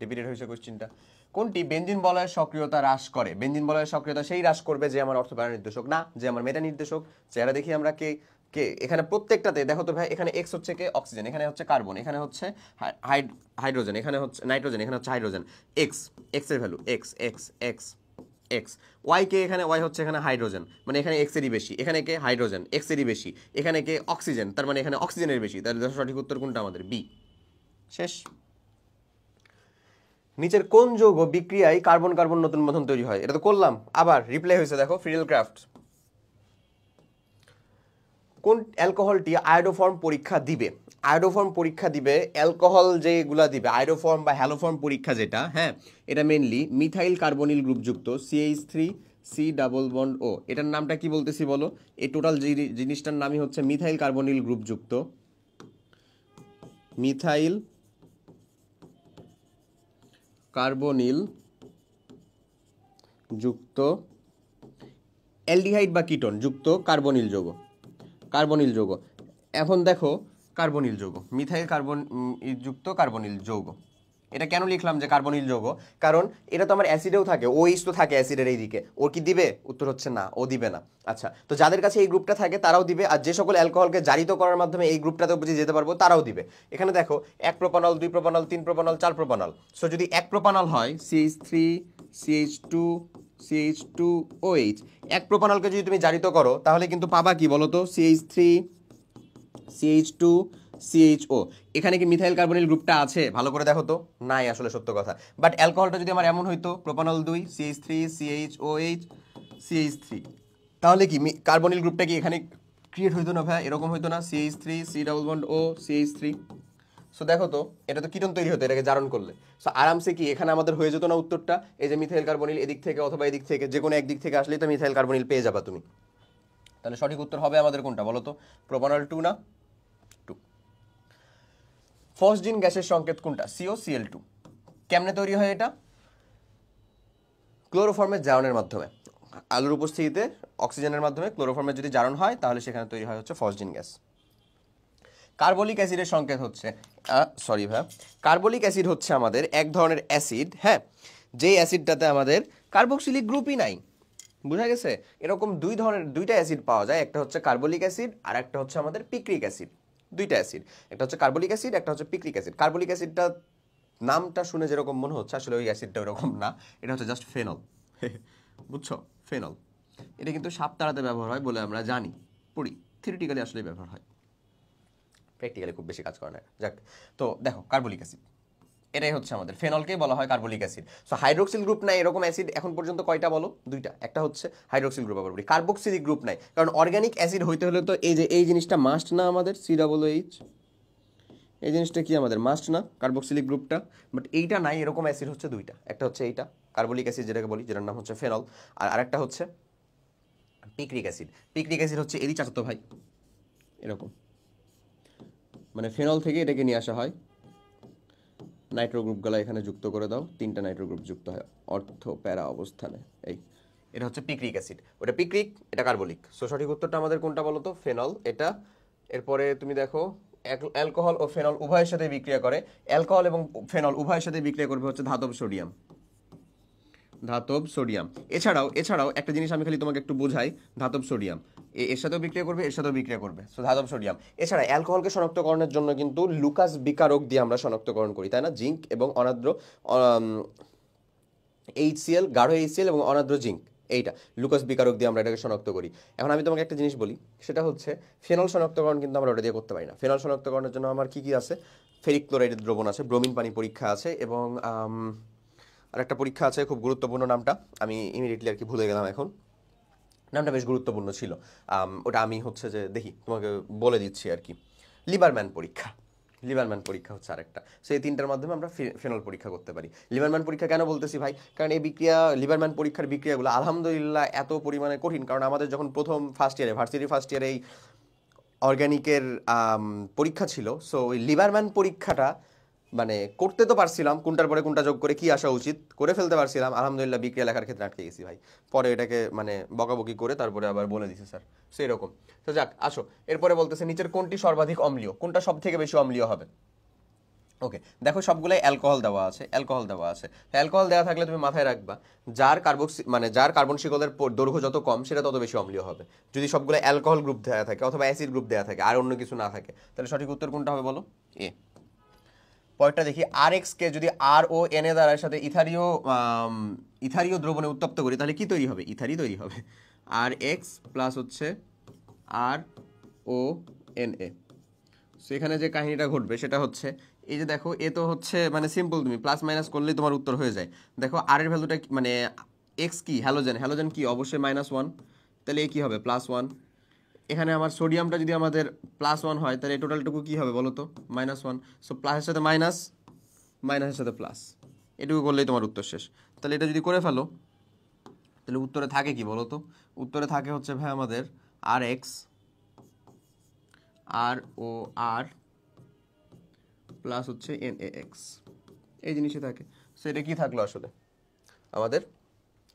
রিপিটেড হয়েছে কোশ্চেনটা। কোনটি বেনজিন বলয়ের সক্রিয়তা হ্রাস করে? বেনজিন বলয়ের সক্রিয়তা সেই হ্রাস করবে যে আমার অর্থপ্রাণী নির্দেশক না, যে আমার মেটা নির্দেশক। চেহারা দেখি আমরা কে কে এখানে প্রত্যেকটাতে দেখো তো ভাই, এখানে এক্স হচ্ছে কে? অক্সিজেন, এখানে হচ্ছে কার্বন, এখানে হচ্ছে হাইড্রোজেন, এখানে হচ্ছে নাইট্রোজেন, এখানে হচ্ছে হাইড্রোজেন। এক্স এর ভ্যালু এক্স। ওয়াই কে? এখানে ওয়াই হচ্ছে এখানে হাইড্রোজেন, মানে এখানে এক্স এরই বেশি, এখানে কে? হাইড্রোজেন, এক্স এরই বেশি, এখানে কে? অক্সিজেন, তার মানে এখানে অক্সিজেনের বেশি। তাহলে সঠিক উত্তর কোনটা আমাদের? বি। শেষ। নিচের কোন যৌগ বিক্রিয়ায় কার্বন কার্বন নতুন বন্ধন তৈরি হয়? এটা তো করলাম, আবার রিপ্লাই হয়েছে, দেখো ফ্রিডেল ক্রাফট। কোন অ্যালকোহলটি আয়োডোফর্ম পরীক্ষা দিবে? আয়োডোফর্ম পরীক্ষা দিবে, অ্যালকোহল যেগুলা দিবে, আয়োডোফর্ম বা হ্যালোফর্ম পরীক্ষা যেটা, হ্যাঁ, এটা মেনলি মিথাইল কার্বনিল গ্রুপযুক্ত CH3C ডাবল বন্ড O। এটার নামটা কি বলতেছি বলো? এই টোটাল জিনিসটার নামই হচ্ছে মিথাইল কার্বনিল গ্রুপযুক্ত, মিথাইল কার্বনিল যুক্ত অ্যালডিহাইড বা কিটোন যুক্ত কার্বনিল যৌগ। কার্বনিল যৌগ। এখন দেখো, কার্বনিল যৌগ, মিথাইল কার্বন যুক্ত কার্বনিল যৌগ। এটা কেন লিখলাম যে কার্বনিল যৌগ? কারণ এটা তো আমার অ্যাসিডেও থাকে, OH তো থাকে অ্যাসিডের এই দিকে। ও কি দিবে? উত্তর হচ্ছে না, ও দিবে না। আচ্ছা, তো যাদের কাছে এই গ্রুপটা থাকে তারাও দিবে, আর যে সকল অ্যালকোহলকে জারিত করার মাধ্যমে এই গ্রুপটাতে বুঝে যেতে পারবো তারাও দিবে। এখানে দেখো 1 propanol, 2 propanol, 3 propanol, 4 propanol. So যদি 1 প্রোপানল হয় CH3 CH2OH, 1 প্রোপানলকে যদি তুমি জারিত করো তাহলে কিন্তু পাবা কি বলো তো? CH3 CH2 CHO। এখানে কি মিথাইল কার্বনিল গ্রুপটা আছে? ভালো করে দেখো তো, নাই আসলে, সত্য কথা। বাট অ্যালকোহলটা যদি আমার এমন হইতো, প্রোপানল 2 CH3 CHOH CH3, তাহলে কি কার্বনিল গ্রুপটা কি এখানে ক্রিয়েট হইতো না ভাই? এরকম হইতো না? CH3 C double bond O CH3। So দেখো তো, এটা তো কিটোন তৈরি হতো এটাকে জারণ করলে। সো আরামসে কি এখানে আমাদের হয়ে যেত না উত্তরটা? এই যে মিথাইল কার্বনিল এদিক থেকে অথবা এদিক থেকে, যে কোনো একদিক থেকে আসলেই তো মিথাইল কার্বনিল পেয়ে যাবা তুমি। তাহলে সঠিক উত্তর হবে আমাদের কোনটা বলো তো? প্রোপানল 2 না? 2। ফসজিন গ্যাসের সংকেত কোনটা? COCl2। কেমনে তৈরি হয় এটা? ক্লোরোফর্মের জারণের মাধ্যমে। আলোর উপস্থিতিতে অক্সিজেনের মাধ্যমে ক্লোরোফর্মের যদি জারণ হয় তাহলে সেখানে তৈরি হয় হচ্ছে ফসজিন গ্যাস। কার্বলিক অ্যাসিডের সংকেত হচ্ছে, কার্বলিক অ্যাসিড হচ্ছে আমাদের এক ধরনের অ্যাসিড, হ্যাঁ, যেই অ্যাসিডটাতে আমাদের কার্বক্সিলিক গ্রুপই নাই। বুঝা গেছে? এরকম দুইটা অ্যাসিড পাওয়া যায়, একটা হচ্ছে কার্বলিক অ্যাসিড আর একটা হচ্ছে আমাদের পিক্রিক অ্যাসিড। দুইটা অ্যাসিড, একটা হচ্ছে কার্বলিক অ্যাসিড, একটা হচ্ছে পিক্রিক অ্যাসিড। কার্বলিক অ্যাসিডটা নামটা শুনে যেরকম মনে হচ্ছে, আসলে ওই অ্যাসিডটা ওরকম না, এটা হচ্ছে জাস্ট ফেনল। বুঝছো? ফেনল। এটা কিন্তু সাপ তাড়াতে ব্যবহার হয় বলে আমরা জানি, পড়ি, থিওরিটিক্যালি আসলে ব্যবহার হয়, প্র্যাকটিক্যালি খুব বেশি কাজ করে না। যাক, তো দেখো কার্বলিক অ্যাসিড, এটাই হচ্ছে আমাদের, ফেনলকেই বলা হয় carbolic acid. So hydroxyl group নাই এরকম অ্যাসিড এখন পর্যন্ত কয়টা বলো? দুইটা। একটা হচ্ছে হাইড্রোক্সিল গ্রুপ, আবার বলি কার্বক্সিলিক গ্রুপ নাই, কারণ অর্গানিক অ্যাসিড হইতে হলে তো এই যে এই জিনিসটা মাস্ট না আমাদের, COOH, এই জিনিসটা কি আমাদের মাস্ট না, কার্বক্সিলিক গ্রুপটা? বাট এইটা নাই, এরকম অ্যাসিড হচ্ছে দুইটা। একটা হচ্ছে এইটা কার্বলিক অ্যাসিড যেটাকে বলি, যেটার নাম হচ্ছে ফেনল, আর আরেকটা হচ্ছে পিক্রিক অ্যাসিড। পিক্রিক অ্যাসিড হচ্ছে এরই চাচাতো ভাই, এরকম, মানে ফেনল থেকে এটাকে নিয়ে আসা হয়, নাইট্রো গ্রুপগুলো এখানে যুক্ত করে দাও, 3টা নাইট্রো গ্রুপ যুক্ত হয় অর্থ প্যারা অবস্থানে। এই এটা হচ্ছে পিক্রিক অ্যাসিড, ওটা পিক্রিক, এটা কার্বলিক। সো সঠিক উত্তরটা আমাদের কোনটা বলো তো? ফেনল এটা। এরপরে তুমি দেখো অ্যালকোহল ও ফেনল উভয়ের সাথে বিক্রিয়া করে, অ্যালকোহল এবং ফেনল উভয়ের সাথে বিক্রিয়া করবে হচ্ছে ধাতব সোডিয়াম, ধাতব সোডিয়াম। এছাড়াও একটা জিনিস আমি খালি তোমাকে একটু বোঝাই, ধাতব সোডিয়াম এর সাথেও বিক্রিয়া করবে, এর সাথেও বিক্রিয়া করবে, সো ধাতব সোডিয়াম। এছাড়া অ্যালকোহলকে শনাক্তকরণের জন্য কিন্তু লুকাস বিকারক দিয়ে আমরা শনাক্তকরণ করি, তাই না? জিঙ্ক এবং অনার্দ্র HCl, গাঢ় HCl এবং অনার্দ্র জিঙ্ক, এইটা লুকাস বিকারক দিয়ে আমরা এটাকে শনাক্ত করি। এখন আমি তোমাকে একটা জিনিস বলি, সেটা হচ্ছে ফেনল শনাক্তকরণ কিন্তু আমরা ওটা দিয়ে করতে পারি না। ফেনল শনাক্তকরণের জন্য আমার কি কি আছে? ফেরিক ক্লোরাইডের দ্রবণ আছে, ব্রোমিন পানি পরীক্ষা আছে, এবং আরেকটা পরীক্ষা আছে খুব গুরুত্বপূর্ণ, নামটা আমি ইমিডিয়েটলি আর কি ভুলে গেলাম এখন, নামটা বেশ গুরুত্বপূর্ণ ছিল। ওটা আমি হচ্ছে যে দেখি তোমাকে বলে দিচ্ছি আর কি, লিবারম্যান পরীক্ষা। লিবারম্যান পরীক্ষা হচ্ছে আরেকটা। সেই 3টার মাধ্যমে আমরা ফেনল পরীক্ষা করতে পারি। লিবারম্যান পরীক্ষা কেন বলতেছি ভাই? কারণ এই লিবারম্যান পরীক্ষার বিক্রিয়াগুলো আলহামদুলিল্লাহ এত পরিমাণে কঠিন, কারণ আমাদের যখন প্রথম ভার্সিটি ফার্স্ট ইয়ারে এই অর্গ্যানিকের পরীক্ষা ছিল, সো ওই লিবারম্যান পরীক্ষাটা মানে করতে তো পারছিলাম, কোনটার পরে কোনটা যোগ করে কি আসা উচিত করে ফেলতে পারছিলাম, আলহামদুলিল্লাহ বিক্রিয়া লেখার ক্ষেত্রে আটকে গেছি ভাই। পরে এটাকে মানে বকাবকি করে তারপরে আবার বলে দিছে স্যার, সেই রকম। তো যাক, আসো এরপরে বলতেছে নিচের কোনটি সর্বাধিক অম্লীয়, কোনটা সব থেকে বেশি অম্লীয় হবে? ওকে, দেখো সবগুলাই অ্যালকোহল দেওয়া আছে, অ্যালকোহল দেওয়া থাকলে তুমি মাথায় রাখবা যার কার্বন শিকলের দৈর্ঘ্য যত কম সেটা তত বেশি অম্লীয় হবে, যদি সবগুলো অ্যালকোহল গ্রুপ দেওয়া থাকে অথবা অ্যাসিড গ্রুপ দেওয়া থাকে আর অন্য কিছু না থাকে। তাহলে সঠিক উত্তর কোনটা হবে বলো? এ। পরেরটা দেখি, RX কে যদি RONA দ্বারা সাথে ইথারীয় দ্রবণে উত্তপ্ত করি তাহলে কি তৈরি হবে? ইথারি তৈরি হবে। RX প্লাস হচ্ছে RONA। সো এখানে যে কাহিনীটা ঘটবে সেটা হচ্ছে এই যে দেখো, এ তো হচ্ছে মানে সিম্পল, তুমি প্লাস মাইনাস করলেই তোমার উত্তর হয়ে যায়। দেখো আর এর ভ্যালুটা মানে এক্স কি, হ্যালোজেন কি, অবশ্যই -1, তাহলে এ কি হবে? +1। এখানে আমার সোডিয়ামটা যদি আমাদের +1 হয় তাহলে টোটালটুকু কি হবে বলো তো? -1। সো প্লাসের সাথে মাইনাস, মাইনাসের সাথে প্লাস, এটুকু করলেই তোমার উত্তর শেষ। তাহলে এটা যদি করে ফেলো তাহলে উত্তরে থাকে কি বলো তো? উত্তরে থাকে হচ্ছে ভাই আমাদের RX, ROR প্লাস হচ্ছে NaX, এই জিনিসই থাকে। সো এটা কি থাকলো আসলে? আমাদের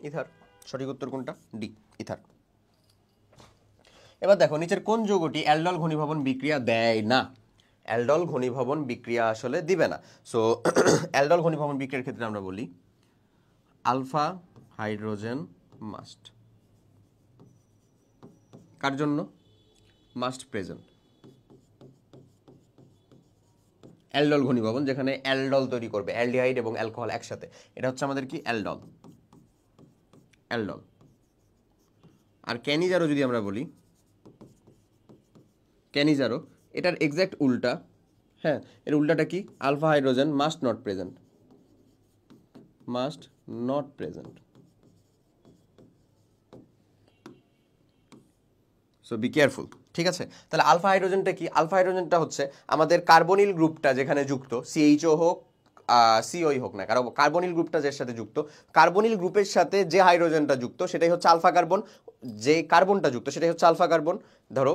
ইথার। সঠিক উত্তর কোনটা? D, ether. এবার দেখো নিচের কোন যৌগটি অ্যালডল ঘনীভবন বিক্রিয়া দেয় না? অ্যালডল ঘনীভবন বিক্রিয়া আসলে দিবে না। সো অ্যালডল ঘনীভবন বিক্রিয়ার ক্ষেত্রে আমরা বলি আলফা হাইড্রোজেন মাস্ট। কার জন্য? Must present. অ্যালডল ঘনীভবন যেখানে অ্যালডল তৈরি করবে, অ্যালডিহাইড এবং অ্যালকোহল একসাথে, এটা হচ্ছে আমাদের কি? অ্যালডল। আর ক্যানিজারো যদি আমরা বলি, ক্যানিজারো এটার এক্স্যাক্ট উল্টা। হ্যাঁ, এর উল্টাটা কি? Alpha hydrogen must not present, so be careful. ঠিক আছে, তাহলে আলফা হাইড্রোজেনটা কি? আলফা হাইড্রোজেনটা হচ্ছে আমাদের কার্বনিল গ্রুপটা যেখানে যুক্ত, CHO হোক COই হোক না, কারণ কার্বনিল গ্রুপটা যার সাথে যুক্ত, কার্বনিল গ্রুপের সাথে যে হাইড্রোজেনটা যুক্ত সেটাই হচ্ছে আলফা কার্বন, যে কার্বনটা যুক্ত সেটাই হচ্ছে আলফা কার্বন। ধরো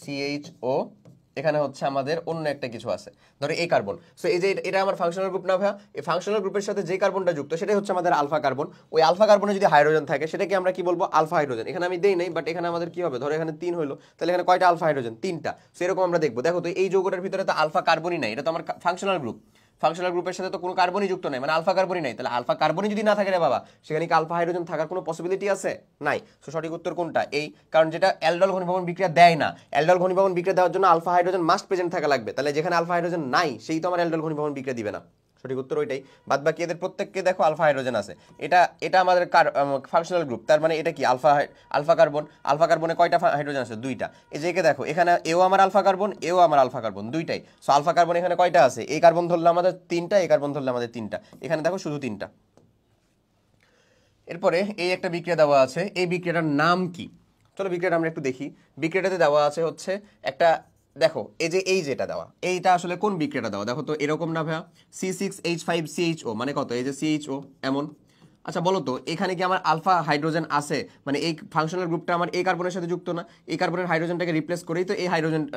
CHO, এখানে হচ্ছে আমাদের অন্য একটা কিছু আছে, ধরো এই কার্বন। সো এই যে এটা আমার ফাংশনাল গ্রুপ না ভাইয়া? এই ফাংশনাল গ্রুপের সাথে যে কার্বনটা যুক্ত সেটাই হচ্ছে আমাদের আলফা কার্বন। ওই আলফা কার্বনে যদি হাইড্রোজেন থাকে সেটাকে আমরা কি বলবো? Alpha hydrogen. এখানে আমি দেই নাই, বাট এখানে আমাদের কি হবে? ধরো এখানে 3 হলো, তাহলে এখানে কয়টা আলফা হাইড্রোজেন? 3টা। সো এরকম আমরা দেখবো। দেখো তো এই যৌগটার ভিতরে তো আলফা কার্বনই নাই, এটা তো আমার ফাংশনাল গ্রুপ। ফাংশনাল গ্রুপের সাথে তো কোনো কার্বনই যুক্ত নাই, মানে আলফা কার্বনই নাই। তাহলে আলফা কার্বনই যদি না থাকে রে বাবা, সেখানে কি আলফা হাইড্রোজেন থাকার কোনো পসিবিলিটি আছে? নাই। সো সঠিক উত্তর কোনটা? এই, কারণ যেটা অ্যালডল ঘনীভবন বিক্রিয়া দেয় না, অ্যালডল ঘনীভবন বিক্রিয়া দেওয়ার জন্য আলফা হাইড্রোজেন মাস্ট প্রেজেন্ট থাকা লাগবে। তাহলে যেখানে আলফা হাইড্রোজেন নাই সেই তো আমার অ্যালডল ঘনীভবন বিক্রিয়া দিবে না। সঠিক উত্তর ওইটাই। বাদ বাকি এদের প্রত্যেককে দেখো আলফা হাইড্রোজেন আছে। এটা আমাদের ফাংশনাল গ্রুপ, তার মানে এটা কি? Alpha carbon. আলফা কার্বনে কয়টা হাইড্রোজেন আছে? 2টা। এই যে একে দেখো, এখানে এও আমার আলফা কার্বন, এও আমার আলফা কার্বন, দুইটাই। সো আলফা কার্বন এখানে কয়টা আছে? এই কার্বন ধরলে আমাদের 3টা, এই কার্বন ধরলে আমাদের 3টা, এখানে দেখো শুধু 3টা। এরপরে এই একটা বিক্রিয়া দেওয়া আছে, এই বিক্রিয়াটার নাম কি? চলো বিক্রিয়াটা আমরা একটু দেখি। বিক্রিয়াটাতে দেওয়া আছে হচ্ছে একটা, দেখো এই যেটা দেওয়া, এইটা আসলে কোন বিক্রিয়াটা দেওয়া? দেখো তো এরকম না ভাইয়া, C6H5CHO মানে কত? এই যে CHO এমন, আচ্ছা বলো তো এখানে কি আমার আলফা হাইড্রোজেন আছে, মানে এই ফাংশনাল গ্রুপটা আমার এই কার্বনের সাথে যুক্ত না, এই কার্বনের হাইড্রোজেনটাকে রিপ্লেস করেই তো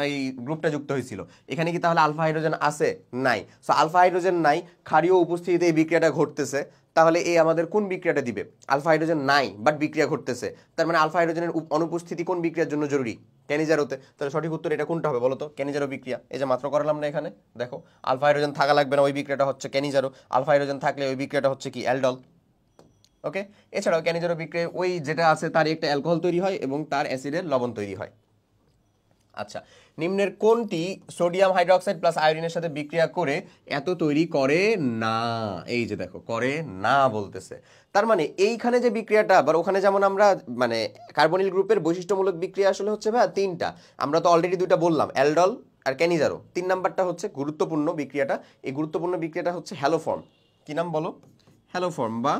এই গ্রুপটা যুক্ত হয়েছিল। এখানে কি তাহলে আলফা হাইড্রোজেন আছে? নাই। সো আলফা হাইড্রোজেন নাই, ক্ষারীয় উপস্থিতিতে এই বিক্রিয়াটা ঘটতেছে, তাহলে এই আমাদের কোন বিক্রিয়াটা দিবে? আলফা হাইড্রোজেন নাই বাট বিক্রিয়া ঘটতেছে, তার মানে আলফা হাইড্রোজেনের অনুপস্থিতি কোন বিক্রিয়ার জন্য জরুরি? ক্যানিজারোতে। তাহলে সঠিক উত্তর এটা কোনটা হবে বলো তো? ক্যানিজারো বিক্রিয়া। এই যে মাত্র করালাম না এখানে, দেখো আলফা হাইড্রোজেন থাকা লাগবে না, ওই বিক্রিয়াটা হচ্ছে ক্যানিজারো। আলফা হাইড্রোজেন থাকলে ওই বিক্রিয়াটা হচ্ছে কি? অ্যালডল। ওকে, এছাড়াও ক্যানিজারো বিক্রিয়ায় ওই যেটা আছে তার একটা অ্যালকোহল তৈরি হয় এবং তার অ্যাসিডের লবণ তৈরি হয়। আচ্ছা, নিম্নের কোনটি সোডিয়াম হাইড্রোক্সাইড প্লাস আয়োডিনের সাথে বিক্রিয়া করে এত তৈরি করে না? এই যে দেখো করে না বলতেছে, তার মানে এইখানে যে বিক্রিয়াটা, আবার ওখানে যেমন আমরা মানে কার্বনিল গ্রুপের বৈশিষ্ট্যমূলক বিক্রিয়া আসলে হচ্ছে ভাই তিনটা, আমরা তো অলরেডি দুইটা বললাম, অ্যালডল আর ক্যানিজারো। 3 নাম্বারটা হচ্ছে গুরুত্বপূর্ণ বিক্রিয়াটা, এই গুরুত্বপূর্ণ বিক্রিয়াটা হচ্ছে হ্যালোফর্ম। কি নাম বলো? হ্যালোফর্ম, বা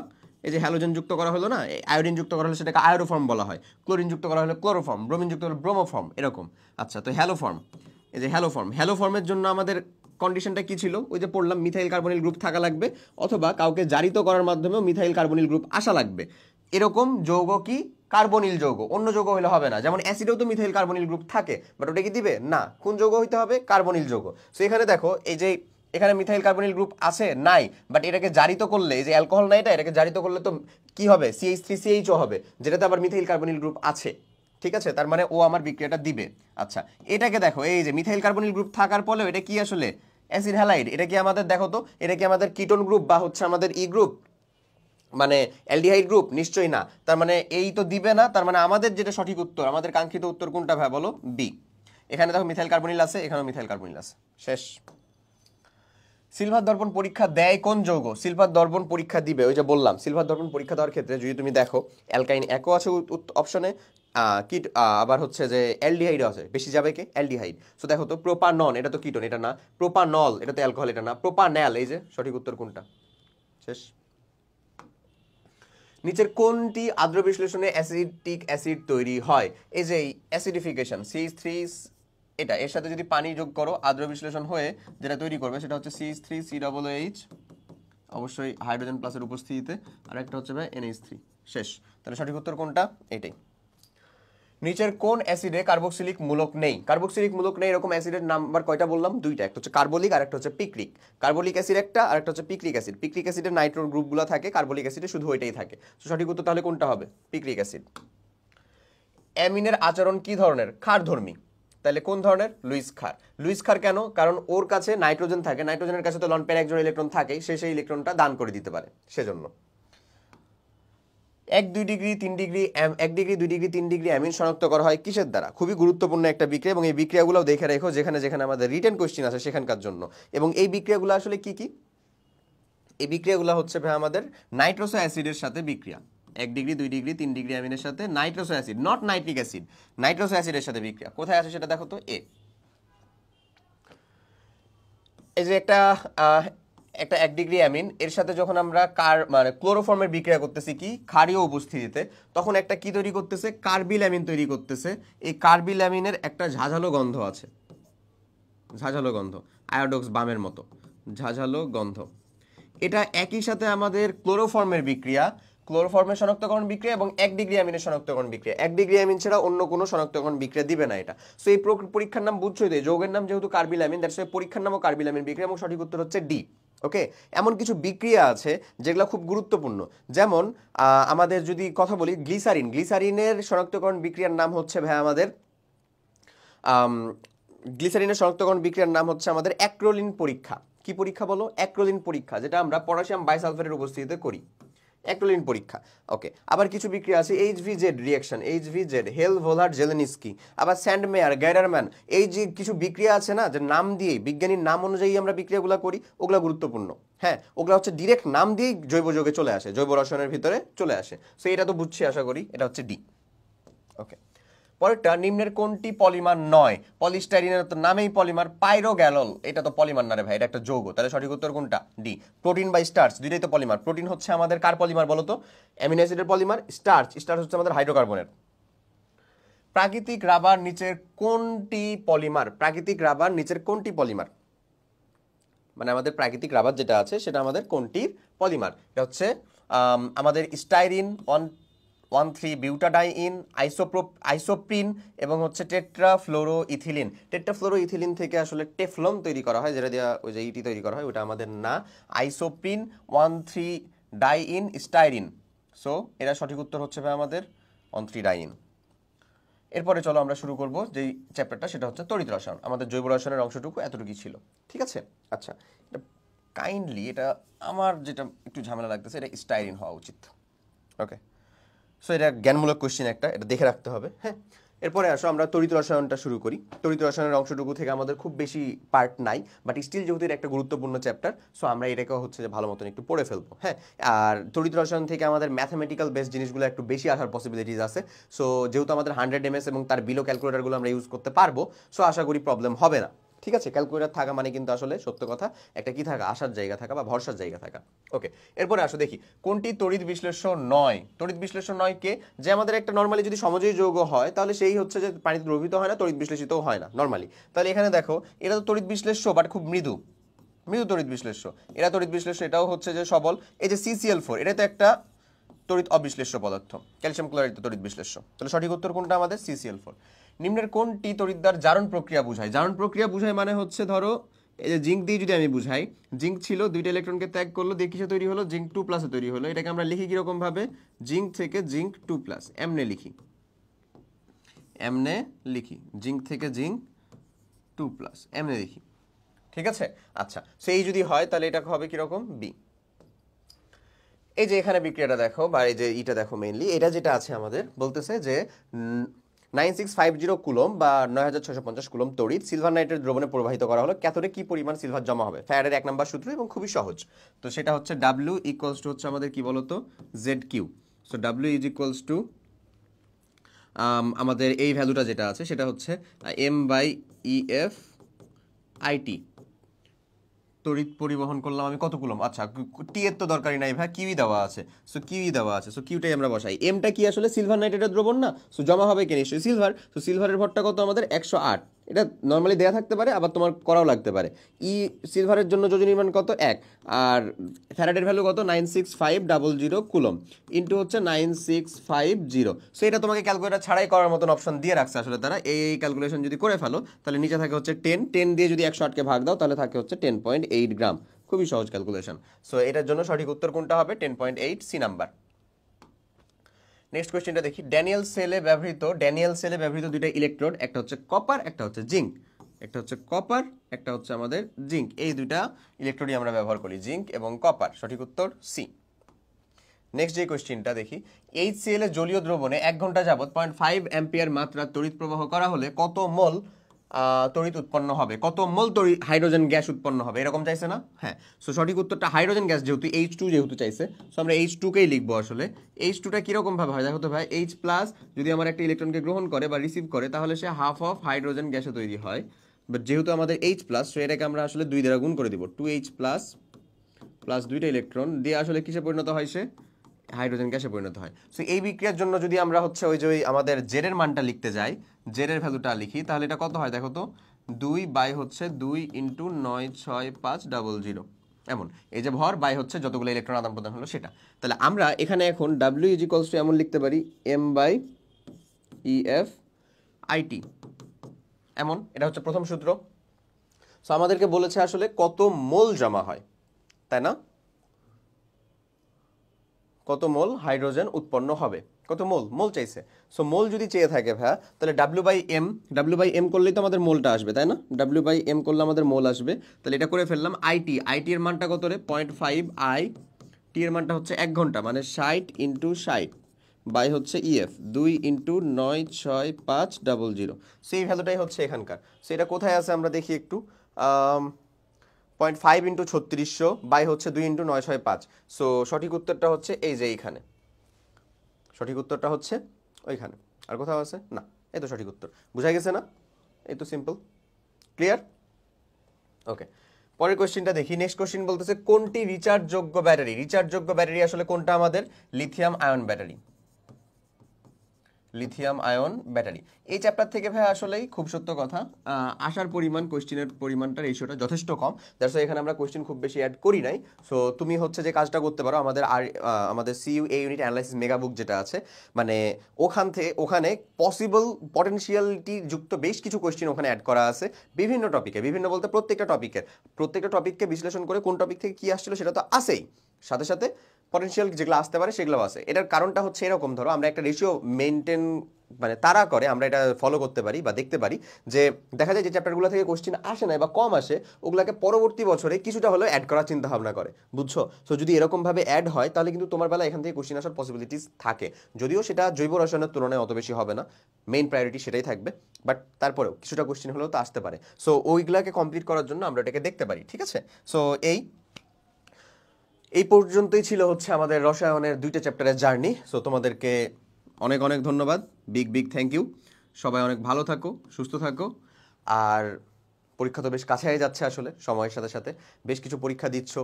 এই যে হ্যালোজেন যুক্ত করা হলো না, আয়োডিন যুক্ত করা হলো সেটাকে আয়োডোফর্ম বলা হয়, ক্লোরিন যুক্ত করা হলো ক্লোরোফর্ম, ব্রোমিন যুক্ত হলো ব্রোমোফর্ম, এরকম। আচ্ছা, তো হ্যালোফর্ম, এই যে হ্যালোফর্মের জন্য আমাদের কন্ডিশনটা কি ছিল? ওই যে পড়লাম, মিথাইল কার্বনিল গ্রুপ থাকা লাগবে অথবা কাউকে জারিত করার মাধ্যমেও মিথাইল কার্বনিল গ্রুপ আসা লাগবে। এরকম যৌগ কি? কার্বনিল যৌগ, অন্য যৌগ হলে হবে না। যেমন অ্যাসিডেও তো মিথাইল কার্বনিল গ্রুপ থাকে, বাট ওটা কি দিবে না, কোন যৌগ হইতে হবে? কার্বনিল যৌগ। সো এখানে দেখো এই যে এখানে মিথাইল কার্বনিল গ্রুপ আছে নাই, বাট এটাকে জারিত করলে, এই যে অ্যালকোহল না এটাকে জারিত করলে তো কি হবে? CH3CHO হবে, যেটাতে আবার মিথাইল কার্বনিল গ্রুপ আছে। ঠিক আছে, তার মানে ও আমার বিক্রিয়াটা দিবে। আচ্ছা, এটাকে দেখো, এই যে মিথাইল কার্বনিল গ্রুপ থাকার পরেও এটা কি আসলে অ্যাসিড হ্যালাইড? এটা কি আমাদের, দেখো তো, এটা কি আমাদের কিটোন গ্রুপ বা হচ্ছে আমাদের ই গ্রুপ, মানে অ্যালডিহাইড গ্রুপ? নিশ্চয়ই না। তার মানে এই তো দিবে না, তার মানে আমাদের যেটা সঠিক উত্তর, আমাদের কাঙ্ক্ষিত উত্তর কোনটা ভাই বলো? বি। এখানে দেখো মিথাইল কার্বনিল আছে, এখানেও মিথাইল কার্বনিল আছে। শেষ। সিলভার দর্পণ পরীক্ষা দেয় কোন যৌগ? সিলভার দর্পণ পরীক্ষা দিবে, ওই যে বললাম, সিলভার দর্পণ পরীক্ষা দেওয়ার ক্ষেত্রে যদি তুমি দেখো অ্যালকাইন একও আছে অপশনে, কিট আবার হচ্ছে যে অ্যালডিহাইডও আছে, বেশি যাবে কে? অ্যালডিহাইড। সো দেখো তো, প্রোপানন এটা তো কিটোন, এটা না। প্রোপানল এটা তো অ্যালকোহল, এটা না। প্রোপান্যাল, এই যে সঠিক উত্তর কোনটা? শেষ। নিচের কোনটি আদ্র বিশ্লেষণে অ্যাসিডিক অ্যাসিড তৈরি হয়? এই যে অ্যাসিডিফিকেশন, CH3, এটা এর সাথে যদি পানি যোগ করো, আদ্র বিশ্লেষণ হয়ে যেটা তৈরি করবে সেটা হচ্ছে CH3COOH, অবশ্যই হাইড্রোজেন প্লাসের উপস্থিতিতে, আর একটা হচ্ছে ভাই NH3। শেষ। তাহলে সঠিক উত্তর কোনটা? এটাই। নিচের কোন অ্যাসিডে কার্বক্সিলিক মূলক নেই? কার্বক্সিলিক মূলক নেই এরকম অ্যাসিডের নাম্বার কয়টা বললাম? দুইটা, একটা হচ্ছে কার্বলিক আর একটা হচ্ছে পিক্রিক। কার্বলিক অ্যাসিড একটা, আর একটা হচ্ছে পিক্রিক অ্যাসিড। পিক্রিক অ্যাসিডের নাইট্রো গ্রুপগুলো থাকে, কার্বলিক অ্যাসিডে শুধু ওইটাই থাকে। তো সঠিক উত্তর তাহলে কোনটা হবে? Picric acid. অ্যামিনের আচরণ কি ধরনের? ক্ষারধর্মী। তাহলে কোন ধরনের? লুইস ক্ষার। লুইস ক্ষার কেন? কারণ ওর কাছে নাইট্রোজেন থাকে, নাইট্রোজেনের কাছে তো লন পেয়ার একজন ইলেকট্রন থাকে, সে সেই ইলেকট্রনটা দান করে দিতে পারে, সেজন্য। 1-2 degree 3 degree 1 degree 2 degree 3 degree amine শনাক্ত করা হয় কিসের দ্বারা? খুবই গুরুত্বপূর্ণ একটা বিক্রিয়া, এবং এই বিক্রিয়াগুলোও দেখে রেখো যেখানে যেখানে আমাদের রিটেন কোশ্চেন আছে সেখানকার জন্য। এবং এই বিক্রিয়াগুলো আসলে কি কি? এই বিক্রিয়াগুলো হচ্ছে ভাই আমাদের নাইট্রোসো অ্যাসিডের সাথে বিক্রিয়া। 1 ডিগ্রি 2 ডিগ্রি 3 ডিগ্রি অ্যামিনের সাথে nitroso acid, not nitric acid, nitroso অ্যাসিডের সাথে বিক্রিয়া। কোথায় আছে সেটা দেখো তো, এই যে একটা একটা 1 ডিগ্রি অ্যামিন, এর সাথে যখন আমরা মানে ক্লোরোফর্মের বিক্রিয়া করতেছি কি ক্ষারীয় উপস্থিতিতে, তখন একটা কি তৈরি করতেছে? কার্বিল অ্যামিন তৈরি করতেছে। এই কার্বিল অ্যামিনের একটা ঝাঁঝালো গন্ধ আছে, ঝাঁঝালো গন্ধ, আয়োডক্স বামের মতো ঝাঁঝালো গন্ধ। এটা একই সাথে আমাদের ক্লোরোফর্মের বিক্রিয়া, ক্লোরোফর্মের শনাক্তকরণ বিক্রিয়া এবং 1 ডিগ্রি অ্যামিনের শনাক্তকরণ বিক্রিয়া। 1 ডিগ্রি অ্যামিন ছাড়া অন্য কোনো শনাক্তকরণ বিক্রিয়া দিবে না এটা। সো এই পরীক্ষার নাম বুঝছোই তো, যৌগের নাম যেহেতু কার্বিল অ্যামিন, দ্যাটস ওয়াই পরীক্ষার নামও কার্বিল অ্যামিন বিক্রিয়া, এবং সঠিক উত্তর হচ্ছে ডি। ওকে, এমন কিছু বিক্রিয়া আছে যেগুলো খুব গুরুত্বপূর্ণ, যেমন আমাদের যদি কথা বলি গ্লিসারিন, গ্লিসারিনের শনাক্তকরণ বিক্রিয়ার নাম হচ্ছে ভাই আমাদের গ্লিসারিনের শনাক্তকরণ বিক্রিয়ার নাম হচ্ছে আমাদের অ্যাক্রোলিন পরীক্ষা। কি পরীক্ষা বলো? অ্যাক্রোলিন পরীক্ষা, যেটা আমরা পটাশিয়াম বাইসালফেটের উপস্থিতিতে করি, অ্যাক্রোলিন পরীক্ষা। ওকে, আবার কিছু বিক্রিয়া আছে HVZ রিঅ্যাকশন, HVZ হেল ভোলার জেলেনিস্কি, আবার স্যান্ডমেয়ার গ্যাডারম্যান, এই যে কিছু বিক্রিয়া আছে না, যে নাম দিয়ে বিজ্ঞানীর নাম অনুযায়ী আমরা বিক্রিয়াগুলো করি, ওগুলো গুরুত্বপূর্ণ। হ্যাঁ, ওগুলো হচ্ছে ডিরেক্ট নাম দিয়েই জৈব যৌগে চলে আসে, জৈব রসায়নের ভিতরে চলে আসে। সো এটা তো বুঝছি আশা করি, এটা হচ্ছে ডি। ওকে, পরেরটা, নিম্নের কোনটি পলিমার নয়? পলিস্টাইরিনের তো নামেই পলিমার। পাইরোগ্যালল এটা তো পলিমার না রে ভাই, এটা একটা যৌগ। তাহলে সঠিক উত্তর কোনটা? ডি। প্রোটিন বা স্টার্চ দুইটাই তো পলিমার। প্রোটিন হচ্ছে আমাদের কার পলিমার বলো তো? অ্যামিনো অ্যাসিডের পলিমার। স্টার্চ হচ্ছে আমাদের হাইড্রোকার্বনের। প্রাকৃতিক রাবার নিচের কোনটি পলিমার? প্রাকৃতিক রাবার নিচের কোনটি পলিমার? মানে আমাদের প্রাকৃতিক রাবার যেটা আছে সেটা আমাদের কোনটির পলিমার? এটা হচ্ছে আমাদের স্টাইরিন 1,3 বিউটাডাইন, আইসোপ্রিন এবং হচ্ছে টেট্রাফ্লোরোইথিলিন। টেট্রাফ্লোরোইথিলিন থেকে আসলে টেফলন তৈরি করা হয়, যেটা দিয়ে ওই যে ইটি তৈরি করা হয়, ওটা আমাদের না। Isoprene 1,3 ডাইইন styrene. সো এরা সঠিক উত্তর হচ্ছে ভাই আমাদের 1,3 ডাইইন। এরপরে চলো আমরা শুরু করব যেই চ্যাপ্টারটা, সেটা হচ্ছে তড়িৎ রসায়ন। আমাদের জৈব রসায়নের অংশটুকু এতটুকুই ছিল, ঠিক আছে। আচ্ছা, এটা কাইন্ডলি, এটা আমার যেটা একটু ঝামেলা লাগতেছে, এটা স্টাইরিন হওয়া উচিত। ওকে, সো এটা জ্ঞানমূলক কোশ্চেন একটা, এটা দেখে রাখতে হবে। হ্যাঁ, এরপরে আসো আমরা তড়িৎ রসায়নটা শুরু করি। তড়িৎ রসায়নের অংশটুকু থেকে আমাদের খুব বেশি পার্ট নাই, বাট স্টিল যেহেতু এটা একটা গুরুত্বপূর্ণ চ্যাপ্টার, সো আমরা এটাকে হচ্ছে যে ভালো মতন একটু পড়ে ফেলবো। হ্যাঁ, আর তড়িৎ রসায়ন থেকে আমাদের ম্যাথামেটিক্যাল বেস জিনিসগুলো একটু বেশি আসার পসিবিলিটিস আছে। সো যেহেতু আমাদের 100 ms এবং তার বিলো ক্যালকুলেটারগুলো আমরা ইউজ করতে পারবো, সো আশা করি প্রবলেম হবে না। ঠিক আছে, ক্যালকুলেটার থাকা মানে কিন্তু আসলে সত্য কথা একটা কি থাকা, আসার জায়গা থাকা বা ভরসার জায়গা থাকা। ওকে, এরপরে আসো দেখি কোনটি তড়িৎ বিশ্লেষ্য নয়। তড়িৎ বিশ্লেষ্য নয় কে? যে আমাদের একটা নর্মালি যদি সমযোজী যৌগ হয় তাহলে সেই হচ্ছে যে পানিতে দ্রবীভূত হয় না, তড়িৎ বিশ্লেষিতও হয় না নর্মালি। তাহলে এখানে দেখো এটা তো তড়িৎ বিশ্লেষ্য, বাট খুব মৃদু তড়িৎ বিশ্লেষ্য। এরা তড়িৎ বিশ্লেষ্য, এটাও হচ্ছে যে সবল। এই যে CCl4, এটা তো একটা তড়িৎ অবিশ্লেষ্য পদার্থ, ক্যালসিয়াম ক্লোরাইড তড়িৎ বিশ্লেষ্য। তাহলে সঠিক উত্তর কোনটা আমাদের? CCl4। নিম্নের কোনটি তড়িৎদ্বার জারণ প্রক্রিয়া বুঝায়? জারণ প্রক্রিয়া বুঝায় মানে হচ্ছে ধরো এই যে জিঙ্ক দিয়ে যদি আমি বুঝাই, জিঙ্ক ছিল, দুইটা ইলেকট্রনকে ত্যাগ করলো, দিয়ে কিসে তৈরি হলো? জিঙ্ক 2+ তৈরি হলো। এটাকে আমরা লিখি কিরকম ভাবে? জিঙ্ক থেকে জিঙ্ক 2+, এমনে লিখি, জিঙ্ক থেকে জিঙ্ক 2+, এমনে লিখি, ঠিক আছে। আচ্ছা, সেই যদি হয় তাহলে এটা হবে কিরকম? বি। এই যে এখানে বিক্রিয়াটা দেখো, বা এই যে ইটা দেখো, মেইনলি এটা যেটা আছে আমাদের বলতেছে যে 9650 কুলম বা 9650 কুলম তড়িৎ সিলভার নাইট্রেট দ্রবণে প্রবাহিত করা হলো, ক্যাথোডে কি পরিমাণ সিলভার জমা হবে? ফ্যারাডের 1 নম্বর সূত্র, এবং খুবই সহজ। তো সেটা হচ্ছে W ইকুয়ালস টু হচ্ছে আমাদের কি বলতো? ZQ। So W is equals to আমাদের এই ভ্যালুটা যেটা আছে সেটা হচ্ছে M/EF IT। তড়িৎ পরিবহন করলাম আমি কত কুলম? আচ্ছা, টি এর তো দরকারই নাই ভাই, কিউই দেওয়া আছে। সো কিউই দেওয়া আছে, সো কিউটাই আমরা বসাই। এমটা কি আসলে সিলভার নাইট্রেটের দ্রবণ না? সো জমা হবে কি? নিশ্চয়ই সিলভার। তো সিলভারের ভরটা কত আমাদের? 108। এটা নর্মালি দেয়া থাকতে পারে, আবার তোমার করাও লাগতে পারে। সিলভারের জন্য যোজনী মান কত? 1। আর ফ্যারাডের ভ্যালু কত? 96500 কুলম ইন্টু হচ্ছে 9650। সো এটা তোমাকে ক্যালকুলেটার ছাড়াই করার মতন অপশন দিয়ে রাখছে আসলে তারা। এই ক্যালকুলেশন যদি করে ফেলো তাহলে নিচে থাকে হচ্ছে 10 দিয়ে যদি 108কে ভাগ দাও তাহলে থাকে হচ্ছে 10.8 গ্রাম। খুবই সহজ ক্যালকুলেশন। সো এটার জন্য সঠিক উত্তর কোনটা হবে? 10.8, সি নাম্বার। নেক্সট কোয়েশ্চেনটা দেখি। ড্যানিয়েল সেলে ব্যবহৃত দুইটা ইলেকট্রোড, একটা হচ্ছে কপার, একটা হচ্ছে জিঙ্ক। একটা হচ্ছে আমাদের জিঙ্ক। এই দুইটা ইলেকট্রোডই আমরা ব্যবহার করি, জিঙ্ক এবং কপার। সঠিক উত্তর সি। নেক্সট যে কোয়েশ্চেনটা দেখি, HCl এর জলীয় দ্রবণে 1 ঘন্টা যাবত 0.5 অ্যাম্পিয়ার মাত্রার তড়িৎ প্রবাহ করা হলে কত মোল তড়িৎ উৎপন্ন হবে? কত মোল হাইড্রোজেন গ্যাস উৎপন্ন হবে, এরকম চাইছে না? হ্যাঁ, সো সঠিক উত্তরটা হাইড্রোজেন গ্যাস, যেহেতু H2 যেহেতু চাইছে, সো আমরা H2কেই লিখবো আসলে। H2টা কিরকম ভাবে হয় দেখো তো ভাই, H+ যদি আমার একটা ইলেকট্রনকে গ্রহণ করে বা রিসিভ করে তাহলে সে হাফ অফ হাইড্রোজেন গ্যাসে তৈরি হয়। বাট যেহেতু আমাদের H+, সো এটাকে আমরা আসলে 2 দ্বারা গুণ করে দিব। 2H+ প্লাস দুইটা ইলেকট্রন দিয়ে আসলে কিসে পরিণত হয়? সে হাইড্রোজেন গ্যাসে পরিণত হয়। সো এই বিক্রিয়ার জন্য যদি আমরা হচ্ছে ওই যে আমাদের জেড এর মানটা লিখতে যাই, জেড এর ভ্যালুটা লিখি, তাহলে এটা কত হয় দেখো তো? 2/2 × 96500 এমন। এই যে ভর বাই হচ্ছে যতগুলো ইলেকট্রন আদান প্রদান হলো সেটা। তাহলে আমরা এখানে এখন W = এমন লিখতে পারি M/EF IT এমন। এটা হচ্ছে প্রথম সূত্র। সো আমাদেরকে বলেছে আসলে কত মোল জমা হয়, তাই না? কত মোল হাইড্রোজেন উৎপন্ন হবে, কত মোল চাইছে। সো মোল যদি চেয়ে থাকে ভাইয়া, তাহলে W/M করলেই তো আমাদের মোলটা আসবে, তাই না? W/M করলে আমাদের মোল আসবে। তাহলে এটা করে ফেললাম। IT এর মানটা কত রে? 0.5 I, টি এর মানটা হচ্ছে 1 ঘন্টা, মানে 60 × 60 বাই হচ্ছে EF 2 × 96500। সেই ভ্যালুটাই হচ্ছে এখানকার। সো এটা কোথায় আছে আমরা দেখি একটু। 0.5 × 3600 বাই হচ্ছে 2 × 965। সো সঠিক উত্তরটা হচ্ছে এই যে এইখানে, সঠিক উত্তরটা হচ্ছে ওইখানে। আর কোথাও আছে না? এই তো সঠিক উত্তর। বুঝা গেছে না? এই তো সিম্পল, ক্লিয়ার। ওকে, পরের কোশ্চেনটা দেখি। নেক্সট কোশ্চেন বলতেছে কোনটি রিচার্জযোগ্য ব্যাটারি? রিচার্জযোগ্য ব্যাটারি আসলে কোনটা আমাদের? Lithium ion battery. Lithium ion battery. এই চ্যাপ্টার থেকে ভাই আসলেই খুব সত্য কথা আসার পরিমাণ, কোয়েশ্চেনের পরিমাণটা, রেশিওটা যথেষ্ট কম। দ্যাটস এখানে আমরা কোয়েশ্চেন খুব বেশি অ্যাড করি নাই। সো তুমি হচ্ছে যে কাজটা করতে পারো, আমাদের CU A unit analysis mega book যেটা আছে, মানে ওখানে পসিবল পটেনশিয়ালিটি যুক্ত বেশ কিছু কোয়েশ্চেন ওখানে অ্যাড করা আছে বিভিন্ন টপিকে, বিভিন্ন বলতে প্রত্যেকটা টপিককে বিশ্লেষণ করে কোন টপিক থেকে কি আসছিল সেটা তো আছেই, সাথে সাথে পটেনশিয়াল যেগুলো আসতে পারে সেগুলো আছে। এটার কারণটা হচ্ছে এরকম, ধরো আমরা একটা রেশিও মেনটেন মানে তারা করে আমরা এটা ফলো করতে পারি বা দেখতে পারি যে দেখা যায় যে চ্যাপ্টারগুলো থেকে কোশ্চেন আসে না বা কম আসে, ওগুলোকে পরবর্তী বছরে কিছুটা হলেও অ্যাড করার চিন্তা ভাবনা করে, বুঝছো? সো যদি এরকমভাবে অ্যাড হয় তাহলে কিন্তু তোমার বেলা এখান থেকে কোশ্চেন আসার পসিবিলিটিস থাকে, যদিও সেটা জৈব রসায়নের তুলনায় অত বেশি হবে না, মেইন প্রায়োরিটি সেটাই থাকবে, বাট তারপরেও কিছুটা কোশ্চেন হলেও তো আসতে পারে। সো ওইগুলাকে কমপ্লিট করার জন্য আমরা এটাকে দেখতে পারি, ঠিক আছে? সো এই পর্যন্তই ছিল হচ্ছে আমাদের রসায়নের 2টা চ্যাপ্টারের জার্নি। সো তোমাদেরকে অনেক অনেক ধন্যবাদ, বিগ থ্যাংক ইউ। সবাই অনেক ভালো থাকো, সুস্থ থাকো। আর পরীক্ষা তো বেশ কাছে যাচ্ছে আসলে, সময়ের সাথে সাথে বেশ কিছু পরীক্ষা দিচ্ছ,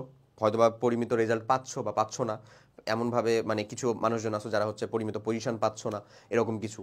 হয়তোবা পরিমিত রেজাল্ট পাচ্ছ বা পাচ্ছ না, এমনভাবে মানে কিছু মানুষজন আছো যারা হচ্ছে পরিমিত পজিশন পাচ্ছ না, এরকম কিছু।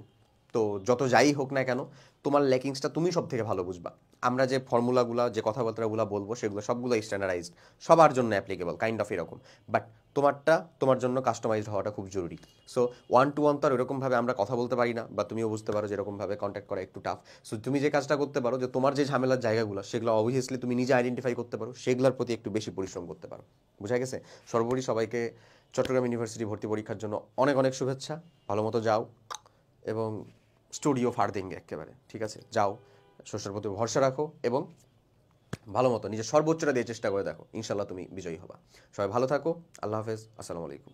তো যত যাই হোক না কেন, তোমার ল্যাকিংসটা তুমি সব থেকে ভালো বুঝবা। আমরা যে ফর্মুলাগুলো, যে কথাবার্তাগুলো বলবো সেগুলো সবগুলো স্ট্যান্ডার্ডাইজড, সবার জন্য অ্যাপ্লিকেবল, কাইন্ড অফ এরকম। বাট তোমারটা তোমার জন্য কাস্টমাইজড হওয়াটা খুব জরুরি। সো 1 to 1 তো আর এরকমভাবে আমরা কথা বলতে পারি না, বা তুমিও বুঝতে পারো যে এরকমভাবে কন্ট্যাক্ট করা একটু টাফ। সো তুমি যে কাজটা করতে পারো, যে তোমার যে ঝামেলার জায়গাগুলো সেগুলো অবভিয়াসলি তুমি নিজে আইডেন্টিফাই করতে পারো, সেগুলোর প্রতি একটু বেশি পরিশ্রম করতে পারো। বুঝা গেছে? সর্বোপরি সবাইকে চট্টগ্রাম ইউনিভার্সিটি ভর্তি পরীক্ষার জন্য অনেক অনেক শুভেচ্ছা। ভালো মতো যাও এবং স্টুডিও ফার্দিং একেবারে, ঠিক আছে? যাও, শস্যের প্রতি ভরসা রাখো এবং ভালো মতো নিজের সর্বোচ্চটা দিয়ে চেষ্টা করে দেখো, ইনশাল্লাহ তুমি বিজয়ী হবা। সবাই ভালো থাকো, আল্লাহ হাফেজ, আসসালামু আলাইকুম।